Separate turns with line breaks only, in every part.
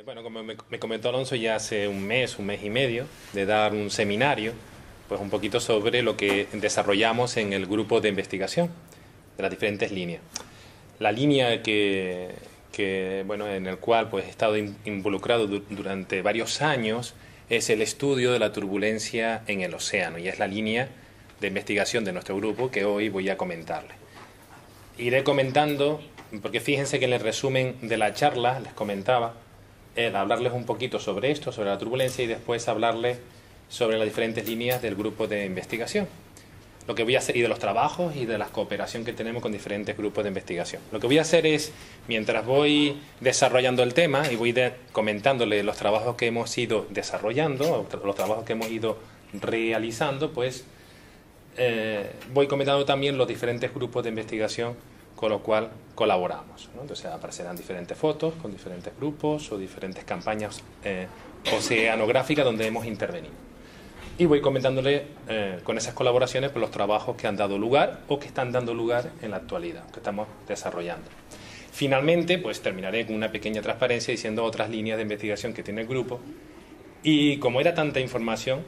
Bueno, como me comentó Alonso ya hace un mes y medio, de dar un seminario, pues un poquito sobre lo que desarrollamos en el grupo de investigación de las diferentes líneas. La línea bueno, en el cual pues he estado involucrado durante varios años es el estudio de la turbulencia en el océano, y es la línea de investigación de nuestro grupo que hoy voy a comentarles. Iré comentando, porque fíjense que en el resumen de la charla les comentaba hablarles un poquito sobre esto, sobre la turbulencia, y después hablarles sobre las diferentes líneas del grupo de investigación. Lo que voy a hacer, y de los trabajos y de la cooperación que tenemos con diferentes grupos de investigación. Lo que voy a hacer es, mientras voy desarrollando el tema y voy comentándole los trabajos que hemos ido desarrollando, los trabajos que hemos ido realizando, pues voy comentando también los diferentes grupos de investigación con los cuales colaboramos, ¿no? Entonces aparecerán diferentes fotos con diferentes grupos o diferentes campañas oceanográficas donde hemos intervenido. Y voy comentándole con esas colaboraciones por los trabajos que han dado lugar o que están dando lugar en la actualidad, que estamos desarrollando. Finalmente, pues terminaré con una pequeña transparencia diciendo otras líneas de investigación que tiene el grupo. Y como era tanta información,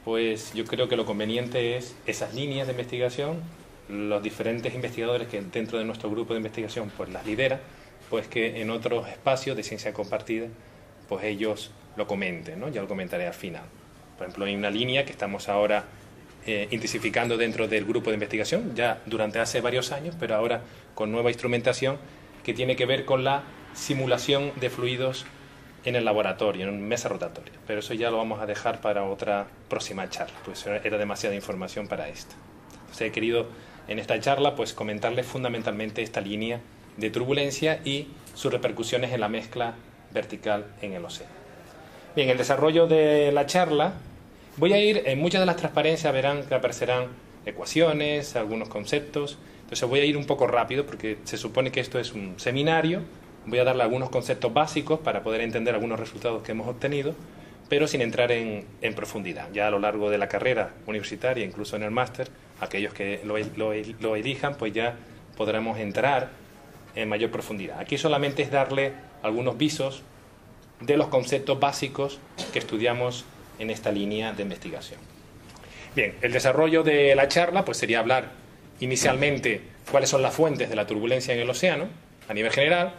pues yo creo que lo conveniente es esas líneas de investigación, los diferentes investigadores que dentro de nuestro grupo de investigación pues las lidera, pues que en otros espacios de ciencia compartida pues ellos lo comenten, ¿no? Ya lo comentaré al final. Por ejemplo, hay una línea que estamos ahora intensificando dentro del grupo de investigación, ya durante hace varios años, pero ahora con nueva instrumentación que tiene que ver con la simulación de fluidos en el laboratorio, en mesa rotatoria. Pero eso ya lo vamos a dejar para otra próxima charla, pues era demasiada información para esto. Entonces he querido en esta charla pues comentarles fundamentalmente esta línea de turbulencia y sus repercusiones en la mezcla vertical en el océano. Bien, el desarrollo de la charla, voy a ir, en muchas de las transparencias verán que aparecerán ecuaciones, algunos conceptos, entonces voy a ir un poco rápido porque se supone que esto es un seminario, voy a darle algunos conceptos básicos para poder entender algunos resultados que hemos obtenido, pero sin entrar en profundidad. Ya a lo largo de la carrera universitaria, incluso en el máster, aquellos que lo elijan, pues ya podremos entrar en mayor profundidad. Aquí solamente es darle algunos visos de los conceptos básicos que estudiamos en esta línea de investigación. Bien, el desarrollo de la charla pues sería hablar inicialmente cuáles son las fuentes de la turbulencia en el océano a nivel general,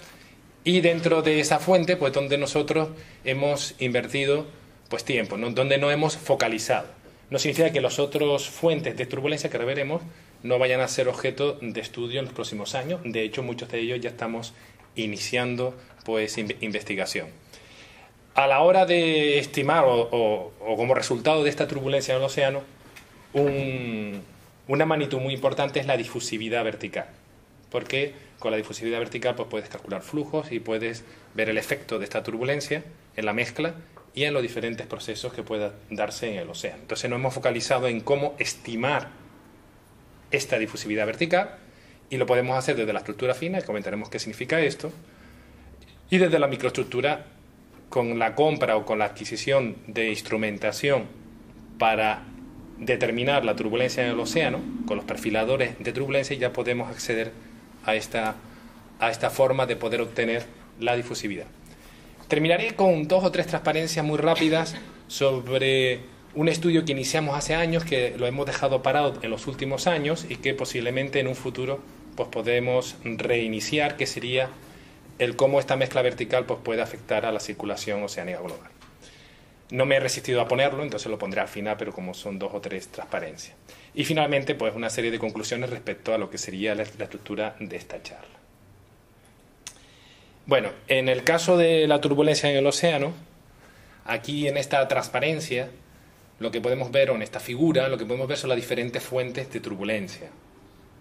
y dentro de esa fuente pues donde nosotros hemos invertido pues tiempo, ¿no? Donde no hemos focalizado. No significa que las otras fuentes de turbulencia que veremos no vayan a ser objeto de estudio en los próximos años. De hecho, muchos de ellos ya estamos iniciando pues investigación. A la hora de estimar o como resultado de esta turbulencia en el océano, una magnitud muy importante es la difusividad vertical, porque con la difusividad vertical pues puedes calcular flujos y puedes ver el efecto de esta turbulencia en la mezcla y en los diferentes procesos que puedan darse en el océano. Entonces nos hemos focalizado en cómo estimar esta difusividad vertical, y lo podemos hacer desde la estructura fina, y comentaremos qué significa esto, y desde la microestructura con la compra o con la adquisición de instrumentación para determinar la turbulencia en el océano, con los perfiladores de turbulencia, ya podemos acceder a esta forma de poder obtener la difusividad. Terminaré con 2 o 3 transparencias muy rápidas sobre un estudio que iniciamos hace años, que lo hemos dejado parado en los últimos años y que posiblemente en un futuro pues podemos reiniciar, que sería el cómo esta mezcla vertical pues puede afectar a la circulación oceánica global. No me he resistido a ponerlo, entonces lo pondré al final, pero como son 2 o 3 transparencias. Y finalmente pues una serie de conclusiones respecto a lo que sería la estructura de esta charla. Bueno, en el caso de la turbulencia en el océano, aquí en esta transparencia, lo que podemos ver, o en esta figura, lo que podemos ver son las diferentes fuentes de turbulencia,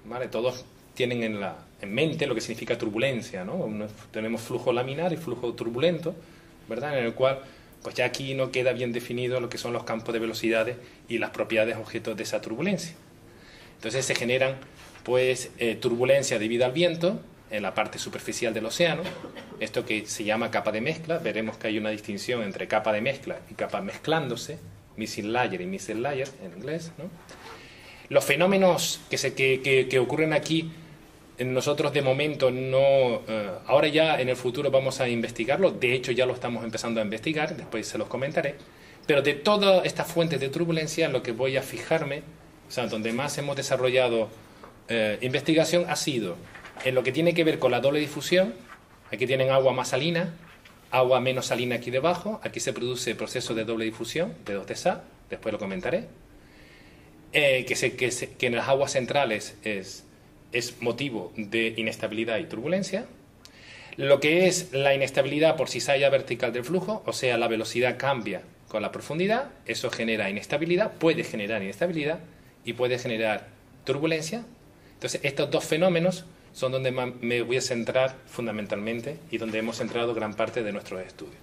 ¿vale? Todos tienen en mente lo que significa turbulencia, ¿no? Tenemos flujo laminar y flujo turbulento, ¿verdad? En el cual, pues ya aquí no queda bien definido lo que son los campos de velocidades y las propiedades objetos de esa turbulencia. Entonces se generan, pues, turbulencia debida al viento en la parte superficial del océano, esto que se llama capa de mezcla. Veremos que hay una distinción entre capa de mezcla y capa mezclándose, missile layer y missile layer en inglés, ¿no? Los fenómenos que ocurren aquí nosotros de momento no, ahora ya en el futuro vamos a investigarlo, de hecho ya lo estamos empezando a investigar, después se los comentaré, pero de todas estas fuentes de turbulencia lo que voy a fijarme, o sea, donde más hemos desarrollado investigación ha sido en lo que tiene que ver con la doble difusión. Aquí tienen agua más salina, agua menos salina aquí debajo, aquí se produce el proceso de doble difusión, de 2 de Sa, después lo comentaré, que en las aguas centrales es motivo de inestabilidad y turbulencia. Lo que es la inestabilidad por cizalla vertical del flujo, o sea, la velocidad cambia con la profundidad, eso genera inestabilidad, puede generar inestabilidad y puede generar turbulencia. Entonces, estos dos fenómenos son donde me voy a centrar fundamentalmente y donde hemos centrado gran parte de nuestros estudios.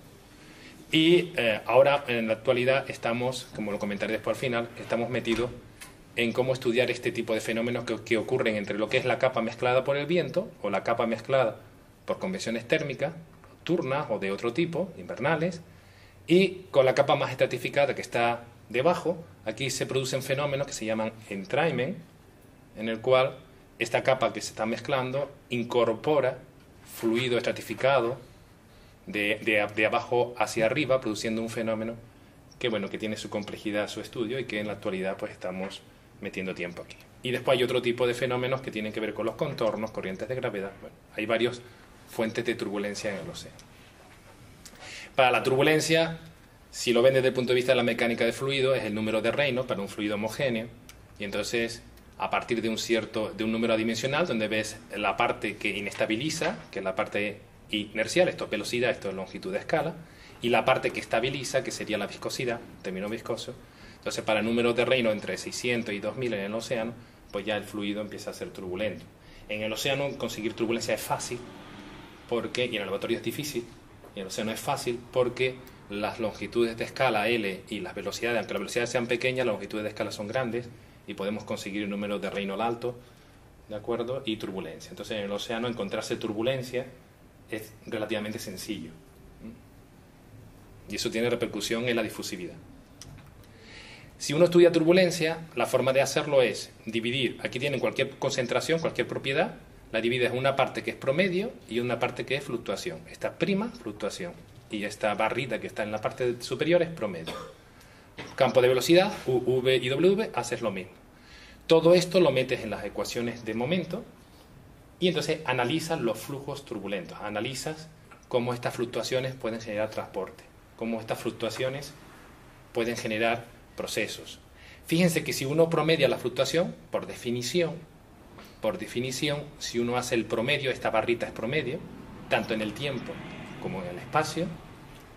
Y ahora, en la actualidad, estamos, como lo comentaré después al final, estamos metidos en cómo estudiar este tipo de fenómenos que ocurren entre lo que es la capa mezclada por el viento o la capa mezclada por convecciones térmicas, nocturnas o de otro tipo, invernales, y con la capa más estratificada que está debajo. Aquí se producen fenómenos que se llaman entrainment, en el cual esta capa que se está mezclando incorpora fluido estratificado de abajo hacia arriba, produciendo un fenómeno que, bueno, que tiene su complejidad, su estudio, y que en la actualidad pues estamos metiendo tiempo aquí. Y después hay otro tipo de fenómenos que tienen que ver con los contornos, corrientes de gravedad. Bueno, hay varias fuentes de turbulencia en el océano. Para la turbulencia, si lo ven desde el punto de vista de la mecánica de fluido, es el número de Reynolds para un fluido homogéneo, y entonces a partir de un número adimensional donde ves la parte que inestabiliza, que es la parte inercial, esto es velocidad, esto es longitud de escala, y la parte que estabiliza, que sería la viscosidad, término viscoso. Entonces, para números de Reynolds entre 600 y 2000 en el océano, pues ya el fluido empieza a ser turbulento. En el océano conseguir turbulencia es fácil, y en el laboratorio es difícil, y en el océano es fácil porque las longitudes de escala L y las velocidades, aunque las velocidades sean pequeñas, las longitudes de escala son grandes y podemos conseguir un número de Reynolds alto, ¿de acuerdo? Y turbulencia. Entonces, en el océano encontrarse turbulencia es relativamente sencillo. Y eso tiene repercusión en la difusividad. Si uno estudia turbulencia, la forma de hacerlo es dividir, aquí tienen cualquier concentración, cualquier propiedad, la divides en una parte que es promedio y una parte que es fluctuación. Esta prima, fluctuación, y esta barrita que está en la parte superior es promedio. Campo de velocidad, U, V y W, haces lo mismo. Todo esto lo metes en las ecuaciones de momento y entonces analizas los flujos turbulentos, analizas cómo estas fluctuaciones pueden generar transporte, cómo estas fluctuaciones pueden generar procesos. Fíjense que si uno promedia la fluctuación, por definición, si uno hace el promedio, esta barrita es promedio, tanto en el tiempo como en el espacio,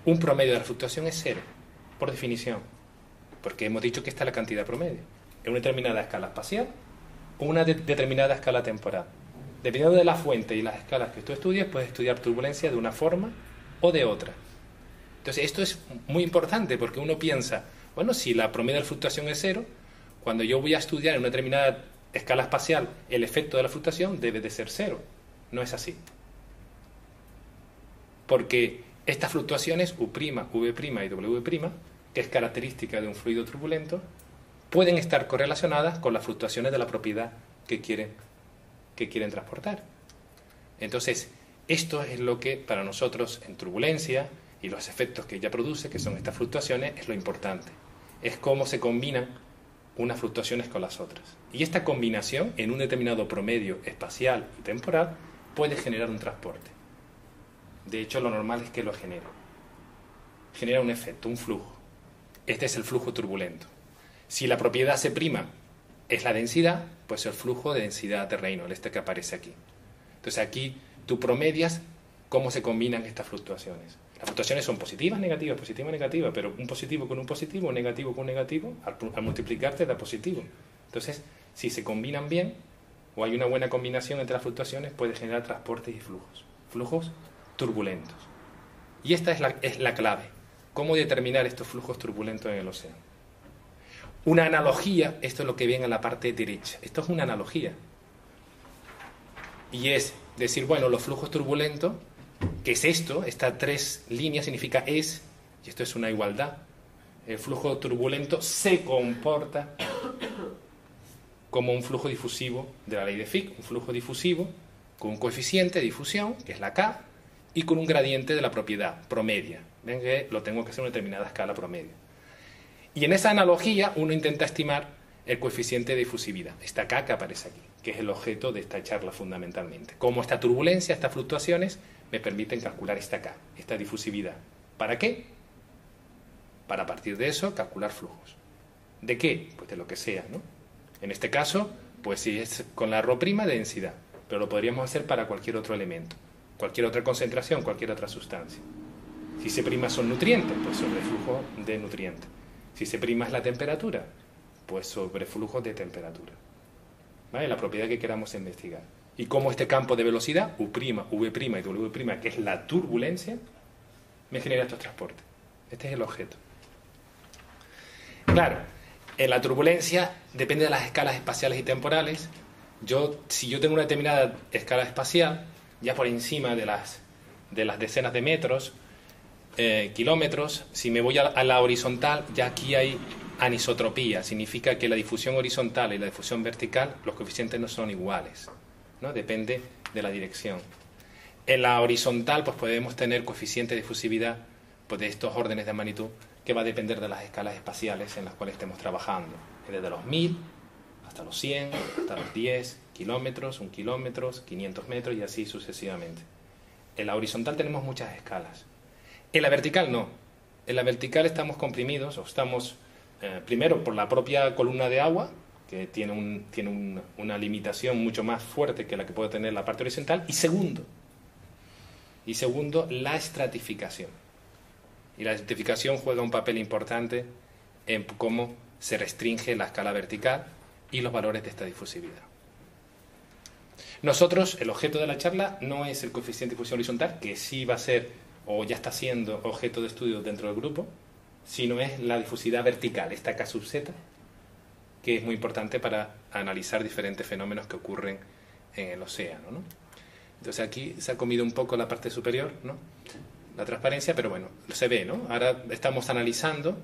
un promedio de la fluctuación es cero, por definición, porque hemos dicho que esta es la cantidad promedio, en una determinada escala espacial o una determinada escala temporal. Dependiendo de la fuente y las escalas que tú estudias, puedes estudiar turbulencia de una forma o de otra. Entonces, esto es muy importante porque uno piensa, bueno, si la promedio de la fluctuación es cero, cuando yo voy a estudiar en una determinada escala espacial el efecto de la fluctuación debe de ser cero. No es así. Porque estas fluctuaciones, U', V' y W', que es característica de un fluido turbulento, pueden estar correlacionadas con las fluctuaciones de la propiedad que quieren transportar. Entonces, esto es lo que para nosotros en turbulencia y los efectos que ella produce, que son estas fluctuaciones, es lo importante. Es cómo se combinan unas fluctuaciones con las otras. Y esta combinación en un determinado promedio espacial y temporal puede generar un transporte. De hecho, lo normal es que lo genere. Genera un efecto, un flujo. Este es el flujo turbulento. Si la propiedad C' es la densidad, pues el flujo de densidad de Reynolds, este que aparece aquí. Entonces aquí tú promedias cómo se combinan estas fluctuaciones. Las fluctuaciones son positivas, negativas, pero un positivo con un positivo, un negativo con un negativo, al multiplicar te da positivo. Entonces, si se combinan bien, o hay una buena combinación entre las fluctuaciones, puede generar transportes y flujos turbulentos. Y esta es la clave. ¿Cómo determinar estos flujos turbulentos en el océano? Una analogía, esto es lo que ven en la parte derecha. Esto es una analogía. Y es decir, bueno, los flujos turbulentos, ¿qué es esto? Estas tres líneas significa es, y esto es una igualdad. El flujo turbulento se comporta como un flujo difusivo de la ley de Fick, un flujo difusivo
con un coeficiente de difusión, que es la K, y con un gradiente de la propiedad, promedia. Ven que lo tengo que hacer en una determinada escala promedio. Y en esa analogía uno intenta estimar el coeficiente de difusividad, esta K que aparece aquí, que es el objeto de esta charla fundamentalmente. Cómo esta turbulencia, estas fluctuaciones, me permiten calcular esta K, esta difusividad. ¿Para qué? Para a partir de eso calcular flujos. ¿De qué? Pues de lo que sea, ¿no? En este caso, pues si es con la ρ' de densidad, pero lo podríamos hacer para cualquier otro elemento, cualquier otra concentración, cualquier otra sustancia. Si C' son nutrientes, pues sobre flujo de nutrientes. Si C' es la temperatura, pues sobre flujo de temperatura. ¿Vale? La propiedad que queramos investigar. Y cómo este campo de velocidad, U', V' y W', que es la turbulencia, me genera estos transportes. Este es el objeto. Claro, en la turbulencia depende de las escalas espaciales y temporales. Si yo tengo una determinada escala espacial, ya por encima de las decenas de metros, kilómetros, si me voy a la horizontal, ya aquí hay anisotropía. Significa que la difusión horizontal y la difusión vertical, los coeficientes no son iguales, ¿no? Depende de la dirección. En la horizontal, pues podemos tener coeficiente de difusividad pues, de estos órdenes de magnitud, que va a depender de las escalas espaciales en las cuales estemos trabajando, desde los 1000 hasta los 100, hasta los 10 kilómetros, 1 kilómetro, 500 metros y así sucesivamente. En la horizontal tenemos muchas escalas. En la vertical no. En la vertical estamos comprimidos, o estamos, primero, por la propia columna de agua, que tiene una limitación mucho más fuerte que la que puede tener la parte horizontal, y segundo, la estratificación. Y la estratificación juega un papel importante en cómo se restringe la escala vertical y los valores de esta difusividad. Nosotros, el objeto de la charla no es el coeficiente de difusión horizontal, que sí va a ser o ya está siendo objeto de estudio dentro del grupo, sino es la difusividad vertical, esta K sub z, que es muy importante para analizar diferentes fenómenos que ocurren en el océano, ¿no? Entonces aquí se ha comido un poco la parte superior, ¿no? La transparencia, pero bueno, se ve, ¿no? Ahora estamos analizando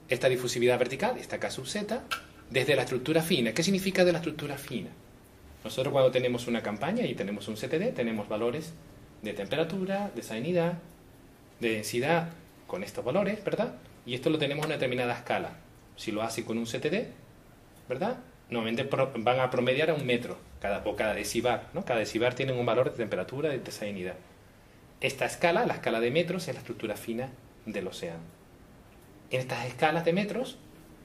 esta difusividad vertical, esta K sub z, desde la estructura fina. ¿Qué significa de la estructura fina? Nosotros cuando tenemos una campaña y tenemos un CTD, tenemos valores de temperatura, de salinidad, de densidad con estos valores, ¿verdad? Y esto lo tenemos en una determinada escala. Si lo hace con un CTD, ¿verdad? Normalmente van a promediar a 1 metro o cada decibar, ¿no? Cada decibar tiene un valor de temperatura, de salinidad. Esta escala, la escala de metros, es la estructura fina del océano. En estas escalas de metros,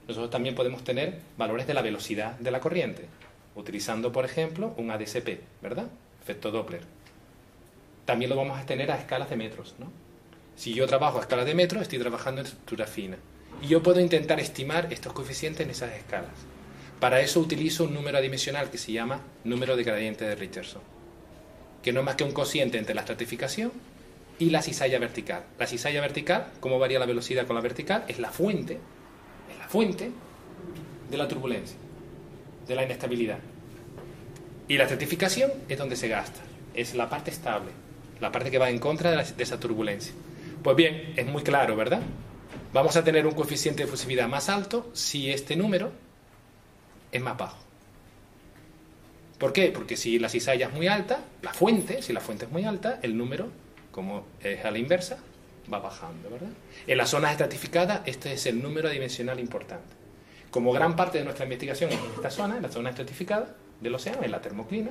nosotros también podemos tener valores de la velocidad de la corriente, utilizando, por ejemplo, un ADCP, ¿verdad? Efecto Doppler. También lo vamos a tener a escalas de metros, ¿no? Si yo trabajo a escalas de metros, estoy trabajando en estructura fina. Y yo puedo intentar estimar estos coeficientes en esas escalas. Para eso utilizo un número adimensional que se llama número de gradiente de Richardson, que no es más que un cociente entre la estratificación y la cizalla vertical. La cizalla vertical, ¿cómo varía la velocidad con la vertical? Es la fuente de la turbulencia, de la inestabilidad. Y la estratificación es donde se gasta, es la parte estable, la parte que va en contra de esa turbulencia. Pues bien, es muy claro, ¿verdad? Vamos a tener un coeficiente de difusividad más alto si este número es más bajo. ¿Por qué? Porque si la cizalla es muy alta, si la fuente es muy alta, el número, como es a la inversa, va bajando, ¿verdad? En las zonas estratificadas, este es el número adimensional importante. Como gran parte de nuestra investigación es en esta zona, en la zona estratificada del océano, en la termoclina,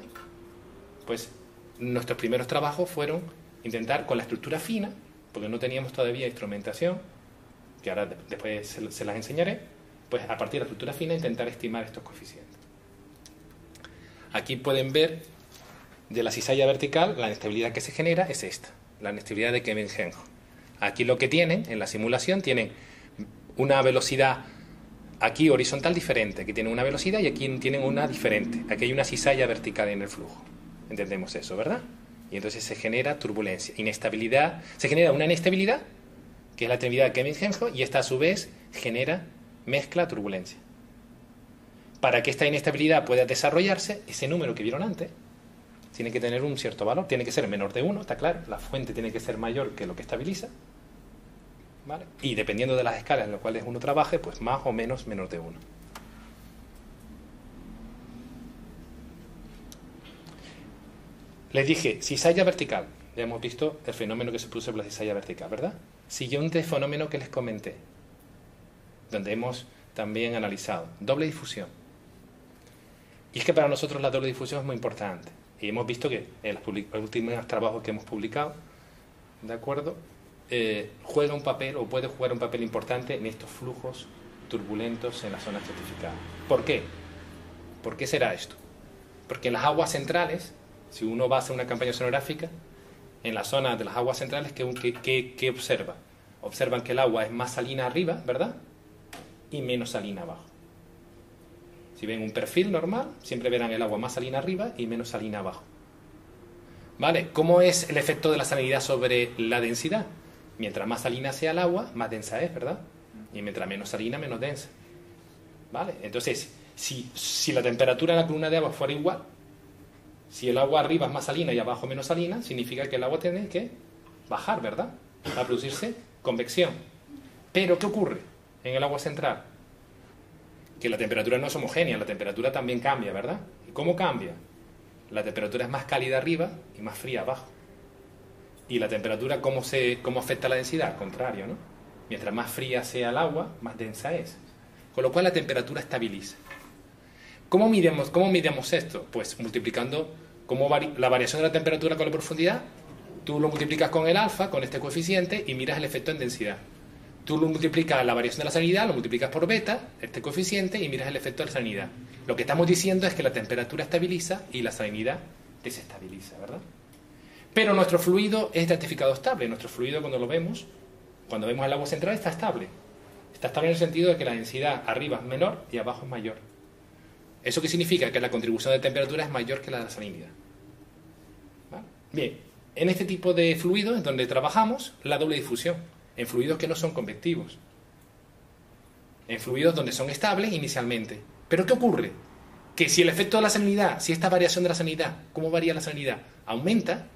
pues nuestros primeros trabajos fueron intentar con la estructura fina, porque no teníamos todavía instrumentación, que ahora después se las enseñaré, pues a partir de la estructura fina intentar estimar estos coeficientes. Aquí pueden ver de la cizalla vertical, la inestabilidad que se genera es esta, la inestabilidad de Kevin-Henry. Aquí lo que tienen, en la simulación, tienen una velocidad aquí horizontal diferente, aquí tienen una velocidad y aquí tienen una diferente. Aquí hay una cizalla vertical en el flujo. Entendemos eso, ¿verdad? Y entonces se genera turbulencia, inestabilidad, se genera una inestabilidad, que es la inestabilidad de Kevin-Henry, y esta a su vez genera mezcla turbulencia. Para que esta inestabilidad pueda desarrollarse, ese número que vieron antes tiene que tener un cierto valor, tiene que ser menor de 1, está claro, la fuente tiene que ser mayor que lo que estabiliza, ¿vale? Y dependiendo de las escalas en las cuales uno trabaje, pues más o menos menor de 1. Les dije, cizalla vertical. Ya hemos visto el fenómeno que se produce por la cizalla vertical, ¿verdad? Siguiente fenómeno que les comenté, donde hemos también analizado, doble difusión. Y es que para nosotros la doble difusión es muy importante. Y hemos visto que en los últimos trabajos que hemos publicado, ¿de acuerdo? Juega un papel o puede jugar un papel importante en estos flujos turbulentos en la zona estratificada. ¿Por qué? ¿Por qué será esto? Porque en las aguas centrales, si uno va a hacer una campaña oceanográfica, en la zona de las aguas centrales, ¿qué observa? Observan que el agua es más salina arriba, ¿verdad? Y menos salina abajo. Si ven un perfil normal, siempre verán el agua más salina arriba y menos salina abajo. ¿Vale? ¿Cómo es el efecto de la salinidad sobre la densidad? Mientras más salina sea el agua, más densa es, ¿verdad? Y mientras menos salina, menos densa. ¿Vale? Entonces, si la temperatura en la columna de agua fuera igual, si el agua arriba es más salina y abajo menos salina, significa que el agua tiene que bajar, ¿verdad? Va a producirse convección. Pero, ¿qué ocurre en el agua central? Que la temperatura no es homogénea, la temperatura también cambia, ¿verdad? ¿Y cómo cambia? La temperatura es más cálida arriba y más fría abajo. ¿Y la temperatura cómo afecta a la densidad? Al contrario, ¿no? Mientras más fría sea el agua, más densa es. Con lo cual la temperatura estabiliza. ¿Cómo midamos esto? Pues multiplicando la variación de la temperatura con la profundidad. Tú lo multiplicas con el alfa, con este coeficiente, y miras el efecto en densidad. Tú lo multiplicas la variación de la salinidad, lo multiplicas por beta, este coeficiente, y miras el efecto de la salinidad. Lo que estamos diciendo es que la temperatura estabiliza y la salinidad desestabiliza, ¿verdad? Pero nuestro fluido es estratificado estable. Nuestro fluido, cuando vemos el agua central, está estable. Está estable en el sentido de que la densidad arriba es menor y abajo es mayor. ¿Eso qué significa? Que la contribución de temperatura es mayor que la de la salinidad. ¿Vale? Bien, en este tipo de fluidos es donde trabajamos la doble difusión. En fluidos que no son convectivos. En fluidos donde son estables inicialmente. ¿Pero qué ocurre? Que si el efecto de la salinidad, si esta variación de la salinidad, ¿cómo varía la salinidad? Aumenta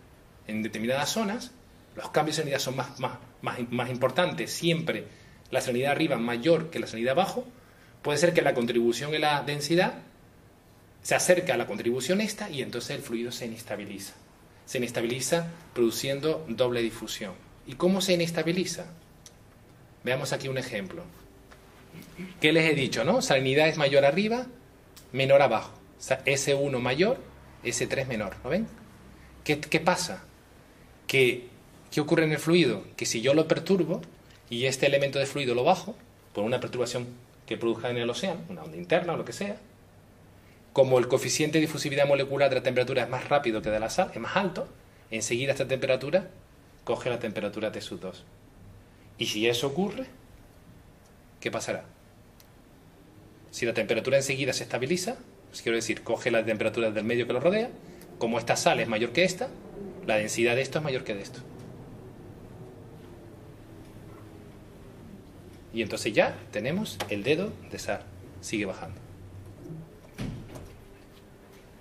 en determinadas zonas, los cambios de salinidad son más importantes, siempre la salinidad arriba mayor que la salinidad abajo, puede ser que la contribución en la densidad se acerque a la contribución esta y entonces el fluido se inestabiliza. Se inestabiliza produciendo doble difusión. ¿Y cómo se inestabiliza? Veamos aquí un ejemplo. ¿Qué les he dicho, no? Salinidad es mayor arriba, menor abajo. O sea, S1 mayor, S3 menor. ¿Lo ven? ¿Qué pasa? ¿Qué ocurre en el fluido? Que si yo lo perturbo y este elemento de fluido lo bajo, por una perturbación que produzca en el océano, una onda interna o lo que sea, como el coeficiente de difusividad molecular de la temperatura es más rápido que de la sal, es más alto, enseguida esta temperatura coge la temperatura T sub 2. Y si eso ocurre, ¿qué pasará? Si la temperatura enseguida se estabiliza, pues quiero decir, coge la temperatura del medio que lo rodea, como esta sal es mayor que esta, la densidad de esto es mayor que de esto. Y entonces ya tenemos el dedo de sal. Sigue bajando.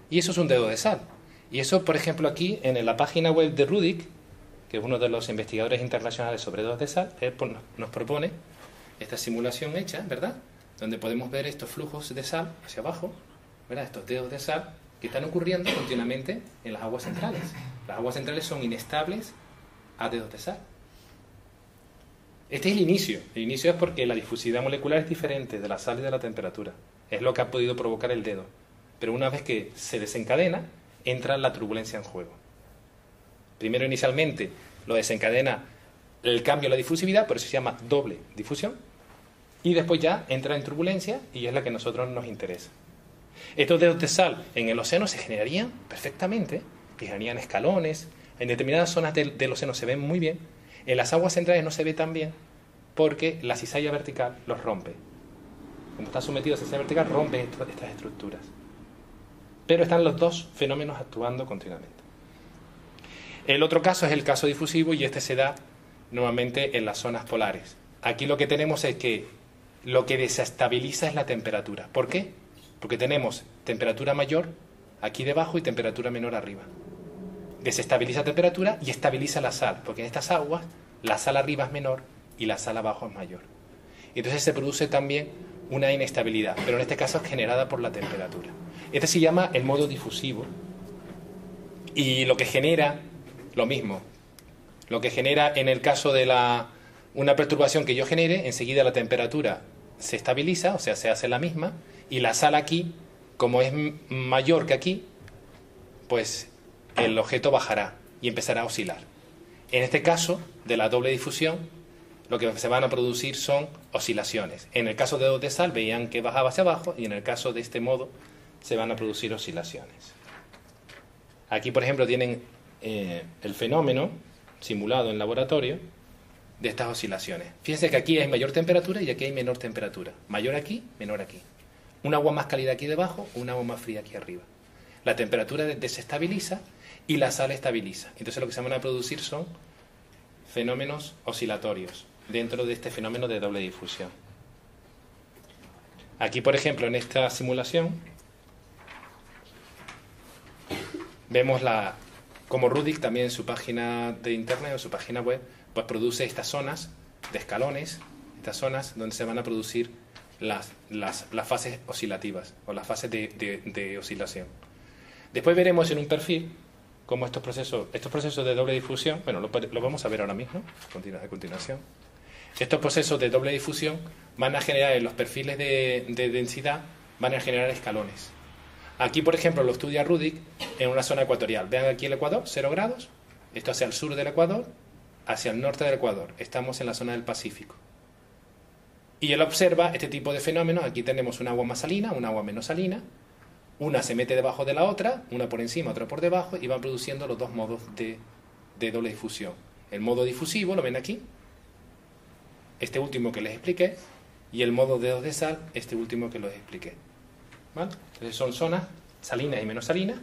Y eso es un dedo de sal. Y eso, por ejemplo, aquí en la página web de Rudik, que es uno de los investigadores internacionales sobre dedos de sal, él nos propone esta simulación hecha, ¿verdad? Donde podemos ver estos flujos de sal hacia abajo, ¿verdad? Estos dedos de sal que están ocurriendo continuamente en las aguas centrales. Las aguas centrales son inestables a dedos de sal. Este es el inicio. El inicio es porque la difusividad molecular es diferente de la sal y de la temperatura. Es lo que ha podido provocar el dedo. Pero una vez que se desencadena, entra la turbulencia en juego. Primero, inicialmente, lo desencadena el cambio de la difusividad, por eso se llama doble difusión. Y después ya entra en turbulencia y es la que a nosotros nos interesa. Estos dedos de sal en el océano se generarían perfectamente, generarían escalones. En determinadas zonas del océano se ven muy bien. En las aguas centrales no se ve tan bien porque la cizalla vertical los rompe. Como está sometido a cizalla vertical, rompe estas estructuras. Pero están los dos fenómenos actuando continuamente. El otro caso es el caso difusivo y este se da nuevamente en las zonas polares. Aquí lo que tenemos es que lo que desestabiliza es la temperatura. ¿Por qué? Porque tenemos temperatura mayor aquí debajo y temperatura menor arriba. Desestabiliza temperatura y estabiliza la sal, porque en estas aguas la sal arriba es menor y la sal abajo es mayor. Y entonces se produce también una inestabilidad, pero en este caso es generada por la temperatura. Este se llama el modo difusivo Y lo que genera, lo mismo, lo que genera en el caso de una perturbación que yo genere, enseguida la temperatura se estabiliza, o sea, se hace la misma, y la sal aquí, como es mayor que aquí, pues el objeto bajará y empezará a oscilar. En este caso, de la doble difusión, lo que se van a producir son oscilaciones. En el caso de dos de sal, veían que bajaba hacia abajo, y en el caso de este modo, se van a producir oscilaciones. Aquí, por ejemplo, tienen el fenómeno simulado en laboratorio de estas oscilaciones. Fíjense que aquí hay mayor temperatura y aquí hay menor temperatura. Mayor aquí, menor aquí. Un agua más cálida aquí debajo, un agua más fría aquí arriba. La temperatura desestabiliza y la sal estabiliza. Entonces lo que se van a producir son fenómenos oscilatorios dentro de este fenómeno de doble difusión. Aquí, por ejemplo, en esta simulación, vemos como Rudik también en su página de internet, en su página web, pues produce estas zonas de escalones, estas zonas donde se van a producir las fases oscilativas o las fases de oscilación. Después veremos en un perfil cómo estos procesos de doble difusión, bueno, lo vamos a ver ahora mismo, a continuación. Estos procesos de doble difusión van a generar en los perfiles de densidad, van a generar escalones. Aquí, por ejemplo, lo estudia Rudik en una zona ecuatorial. Vean aquí el Ecuador, 0 grados. Esto hacia el sur del Ecuador, hacia el norte del Ecuador. Estamos en la zona del Pacífico. Y él observa este tipo de fenómenos. Aquí tenemos un agua más salina, un agua menos salina. Una se mete debajo de la otra, una por encima, otra por debajo, y van produciendo los dos modos de doble difusión. El modo difusivo, lo ven aquí, este último que les expliqué, y el modo de dos de sal, este último que les expliqué. ¿Vale? Entonces son zonas salinas y menos salinas,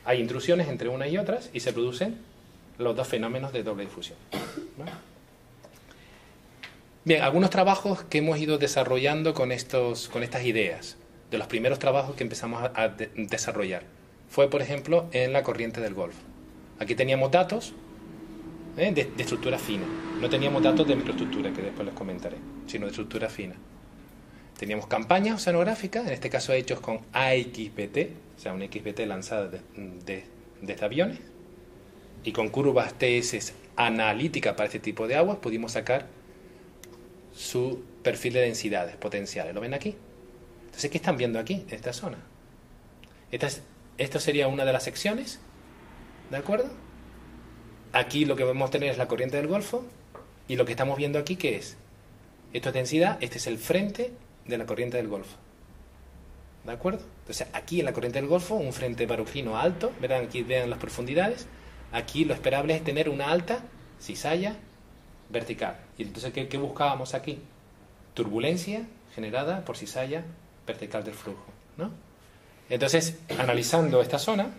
hay intrusiones entre unas y otras, y se producen los dos fenómenos de doble difusión. ¿Vale? Bien, algunos trabajos que hemos ido desarrollando con estas ideas. De los primeros trabajos que empezamos a desarrollar fue, por ejemplo, en la corriente del Golfo. Aquí teníamos datos de estructura fina. No teníamos datos de microestructura, que después les comentaré, sino de estructura fina. Teníamos campañas oceanográficas, en este caso hechos con AXBT, o sea, una XBT lanzada desde aviones, y con curvas TS analíticas para este tipo de aguas pudimos sacar su perfil de densidades potenciales. ¿Lo ven aquí? Entonces, ¿qué están viendo aquí, en esta zona? Esto sería una de las secciones, ¿de acuerdo? Aquí lo que vamos a tener es la corriente del Golfo, y lo que estamos viendo aquí, ¿qué es? Esto es densidad, este es el frente de la corriente del Golfo, ¿de acuerdo? Entonces, aquí en la corriente del Golfo, un frente baroquino alto, verán aquí, vean las profundidades, aquí lo esperable es tener una alta cizalla vertical. Y entonces, ¿qué buscábamos aquí? Turbulencia generada por cizalla vertical del flujo, ¿no? Entonces, analizando esta zona,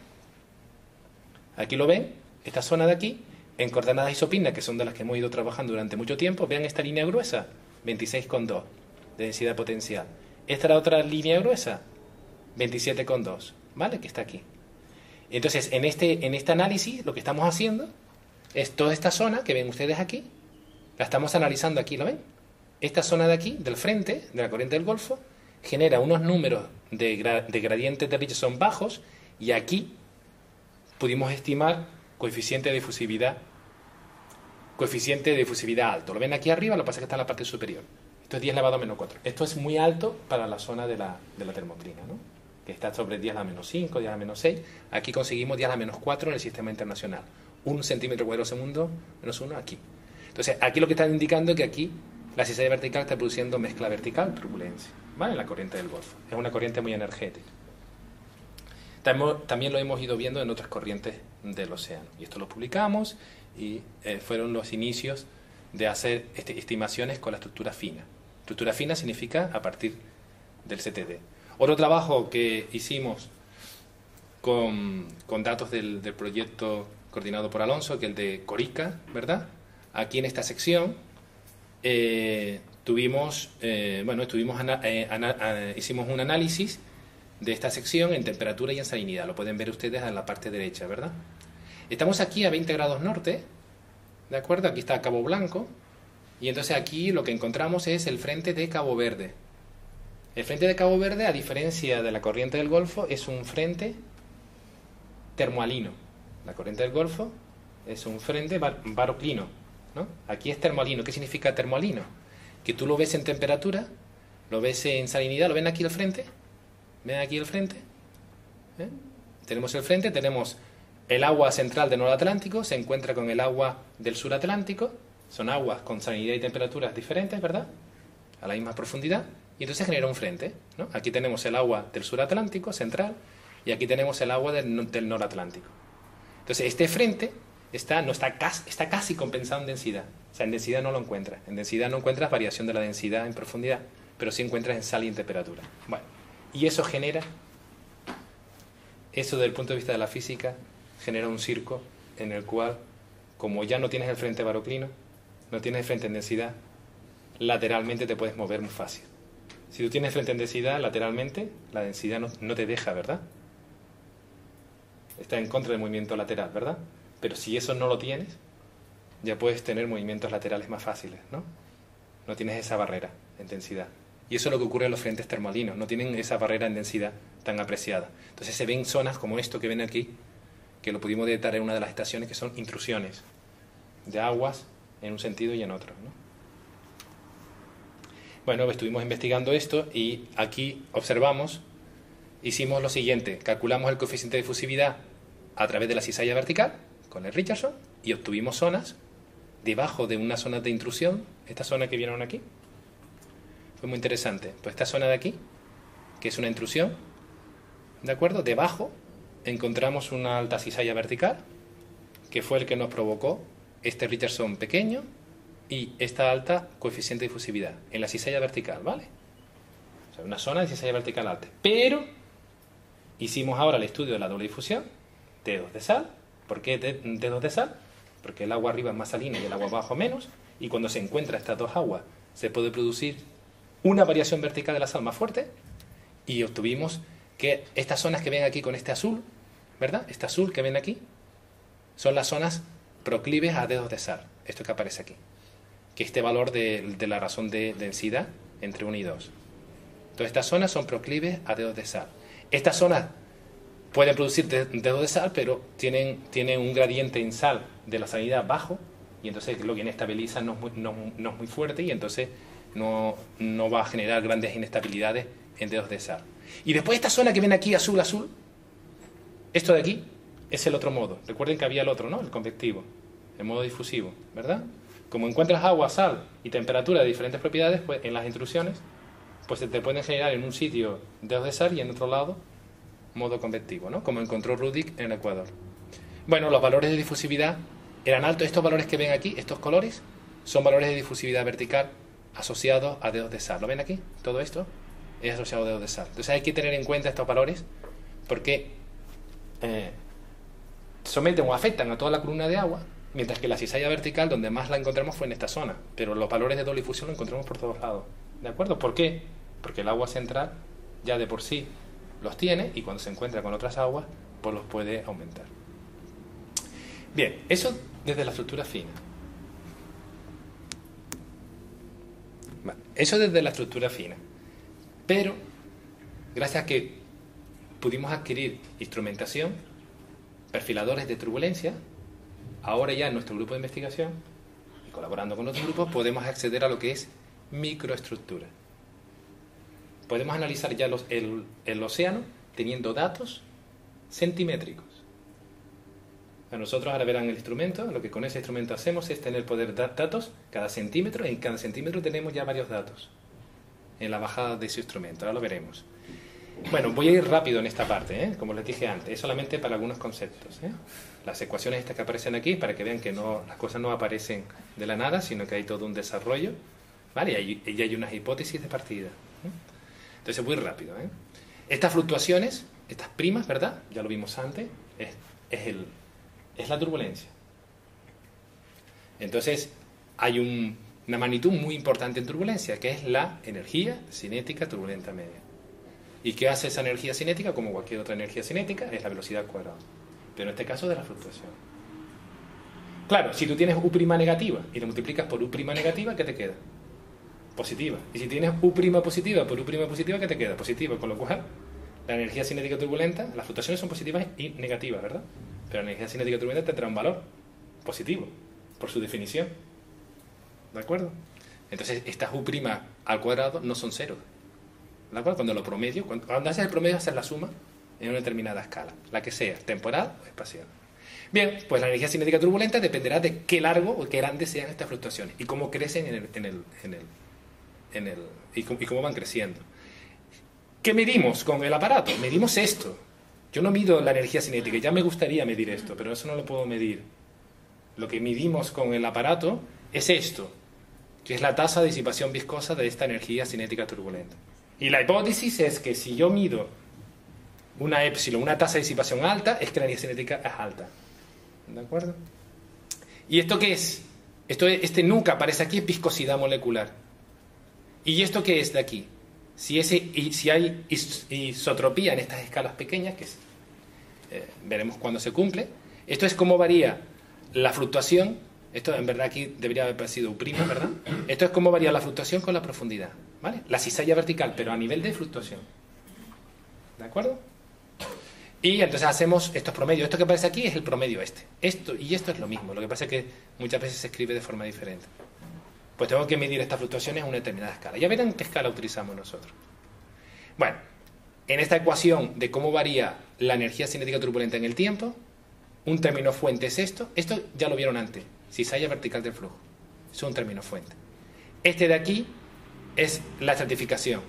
aquí lo ven, esta zona de aquí, en coordenadas isopínicas, que son de las que hemos ido trabajando durante mucho tiempo, vean esta línea gruesa, 26,2 de densidad potencial. Esta es la otra línea gruesa, 27,2, ¿vale? Que está aquí. Entonces, en este análisis, lo que estamos haciendo es toda esta zona que ven ustedes aquí, la estamos analizando aquí, ¿lo ven? Esta zona de aquí, del frente, de la corriente del Golfo, genera unos números de gradientes de Richardson bajos, y aquí pudimos estimar coeficiente de difusividad alto. Lo ven aquí arriba, lo que pasa es que está en la parte superior. Esto es 10 elevado a menos 4. Esto es muy alto para la zona de la termotrina, ¿no? Que está sobre 10 a la menos 5, 10 a la menos 6. Aquí conseguimos 10 a la menos 4 en el sistema internacional. 1 centímetro cuadrado segundo menos 1 aquí. Entonces, aquí lo que están indicando es que aquí la cizalla vertical está produciendo mezcla vertical, turbulencia, ¿vale? En la corriente del Golfo. Es una corriente muy energética. También lo hemos ido viendo en otras corrientes del océano. Y esto lo publicamos y fueron los inicios de hacer estimaciones con la estructura fina. Estructura fina significa a partir del CTD. Otro trabajo que hicimos con datos del proyecto coordinado por Alonso, que es el de Corica, ¿verdad? Aquí en esta sección hicimos un análisis de esta sección en temperatura y en salinidad. Lo pueden ver ustedes en la parte derecha, ¿verdad? Estamos aquí a 20 grados norte, ¿de acuerdo? Aquí está Cabo Blanco, y entonces aquí lo que encontramos es el frente de Cabo Verde. El frente de Cabo Verde, a diferencia de la corriente del Golfo, es un frente termohalino. La corriente del Golfo es un frente baroclino, ¿no? Aquí es termohalino. ¿Qué significa termohalino? Que tú lo ves en temperatura, lo ves en salinidad. ¿Lo ven aquí al frente? ¿Ven aquí el frente? ¿Eh? Tenemos el frente, tenemos el agua central del Noratlántico, se encuentra con el agua del Sur Atlántico. Son aguas con salinidad y temperaturas diferentes, ¿verdad? A la misma profundidad. Y entonces genera un frente, ¿no? Aquí tenemos el agua del Sur Atlántico, central, y aquí tenemos el agua del Noratlántico. Entonces, este frente está casi compensado en densidad. O sea, en densidad no lo encuentras. En densidad no encuentras variación de la densidad en profundidad, pero sí encuentras en sal y en temperatura. Bueno, y eso genera, eso desde el punto de vista de la física, genera un circo en el cual, como ya no tienes el frente baroclino, no tienes el frente en densidad, lateralmente te puedes mover muy fácil. Si tú tienes frente en densidad, lateralmente, la densidad no te deja, ¿verdad? Está en contra del movimiento lateral, ¿verdad? Pero si eso no lo tienes, ya puedes tener movimientos laterales más fáciles, ¿no? No tienes esa barrera en densidad. Y eso es lo que ocurre en los frentes termolinos, no tienen esa barrera en densidad tan apreciada. Entonces se ven zonas como esto que ven aquí, que lo pudimos detectar en una de las estaciones, que son intrusiones de aguas en un sentido y en otro, ¿no? Bueno, estuvimos investigando esto y aquí observamos, hicimos lo siguiente, calculamos el coeficiente de difusividad a través de la cizalla vertical con el Richardson y obtuvimos zonas debajo de una zona de intrusión, esta zona que vieron aquí. Fue muy interesante. Pues esta zona de aquí, que es una intrusión, ¿de acuerdo? Debajo encontramos una alta cizalla vertical, que fue el que nos provocó este Richardson pequeño y esta alta coeficiente de difusividad en la cizalla vertical, ¿vale? O sea, una zona de cizalla vertical alta. Pero hicimos ahora el estudio de la doble difusión, dedos de sal. ¿Por qué dedos de sal? Porque el agua arriba es más salina y el agua abajo menos, y cuando se encuentran estas dos aguas se puede producir una variación vertical de la sal más fuerte, y obtuvimos que estas zonas que ven aquí con este azul, ¿verdad? Este azul que ven aquí, son las zonas proclives a dedos de sal, esto que aparece aquí, que este valor de la razón de densidad entre 1 y 2. Entonces estas zonas son proclives a dedos de sal. Estas zonas pueden producir dedos de sal, pero tienen un gradiente en sal de la salinidad bajo, y entonces lo que inestabiliza no es muy fuerte, y entonces no va a generar grandes inestabilidades en dedos de sal. Y después esta zona que ven aquí, azul, azul, esto de aquí es el otro modo. Recuerden que había el otro, ¿no? El convectivo, el modo difusivo, ¿verdad? Como encuentras agua, sal y temperatura de diferentes propiedades, pues en las intrusiones, pues se te pueden generar en un sitio dedos de sal y en otro lado modo convectivo, ¿no? Como encontró Rudik en Ecuador. Bueno, los valores de difusividad eran altos. Estos valores que ven aquí, estos colores, son valores de difusividad vertical asociados a dedos de sal. ¿Lo ven aquí? Todo esto es asociado a dedos de sal. Entonces hay que tener en cuenta estos valores porque someten o afectan a toda la columna de agua, mientras que la cizalla vertical, donde más la encontramos, fue en esta zona. Pero los valores de doble difusión los encontramos por todos lados. ¿De acuerdo? ¿Por qué? Porque el agua central ya de por sí los tiene, y cuando se encuentra con otras aguas, pues los puede aumentar. Bien, eso desde la estructura fina. Vale, eso desde la estructura fina. Pero, gracias a que pudimos adquirir instrumentación, perfiladores de turbulencia, ahora ya en nuestro grupo de investigación, y colaborando con otros grupos, podemos acceder a lo que es microestructura. Podemos analizar ya el océano teniendo datos centimétricos. A nosotros ahora verán el instrumento. Lo que con ese instrumento hacemos es tener poder dar datos cada centímetro. En cada centímetro tenemos ya varios datos en la bajada de ese instrumento. Ahora lo veremos. Bueno, voy a ir rápido en esta parte, ¿eh? Como les dije antes, es solamente para algunos conceptos, ¿eh? Las ecuaciones estas que aparecen aquí, para que vean que las cosas no aparecen de la nada, sino que hay todo un desarrollo, ¿vale? Y hay unas hipótesis de partida, ¿eh? Entonces voy rápido, ¿eh? Estas fluctuaciones, estas primas, ¿verdad? Ya lo vimos antes, es la turbulencia. Entonces hay una magnitud muy importante en turbulencia, que es la energía cinética turbulenta media. ¿Y qué hace esa energía cinética? Como cualquier otra energía cinética, es la velocidad al cuadrado. Pero en este caso de la fluctuación. Claro, si tú tienes U' negativa y lo multiplicas por U' negativa, ¿qué te queda? Positiva. Y si tienes U' positiva por U' positiva, ¿qué te queda? Positiva. Con lo cual, La energía cinética turbulenta, las fluctuaciones son positivas y negativas, ¿verdad? Pero la energía cinética turbulenta tendrá un valor positivo, por su definición. ¿De acuerdo? Entonces, estas U' al cuadrado no son cero. ¿De acuerdo? Cuando lo promedio, cuando haces el promedio, haces la suma en una determinada escala, la que sea, temporal o espacial. Bien, pues la energía cinética turbulenta dependerá de qué largo o qué grandes sean estas fluctuaciones y cómo crecen y cómo van creciendo. ¿Qué medimos con el aparato? Medimos esto. Yo no mido la energía cinética, ya me gustaría medir esto, pero eso no lo puedo medir. Lo que medimos con el aparato es esto, que es la tasa de disipación viscosa de esta energía cinética turbulenta. Y la hipótesis es que si yo mido una épsilon, una tasa de disipación alta, es que la energía cinética es alta. ¿De acuerdo? ¿Y esto qué es? Este nu que aparece aquí es viscosidad molecular. ¿Y esto qué es de aquí? Si hay isotropía en estas escalas pequeñas, que veremos cuándo se cumple, esto es cómo varía la fluctuación. Esto en verdad aquí debería haber parecido U', ¿verdad? Esto es cómo varía la fluctuación con la profundidad, ¿vale? La cizalla vertical, pero a nivel de fluctuación. ¿De acuerdo? Y entonces hacemos estos promedios. Esto que aparece aquí es el promedio este. Esto y esto es lo mismo. Lo que pasa es que muchas veces se escribe de forma diferente. Pues tengo que medir estas fluctuaciones en una determinada escala. Ya verán qué escala utilizamos nosotros. Bueno, en esta ecuación de cómo varía la energía cinética turbulenta en el tiempo, un término fuente es esto. Esto ya lo vieron antes. Cizalla vertical del flujo. Es un término fuente. Este de aquí es la estratificación.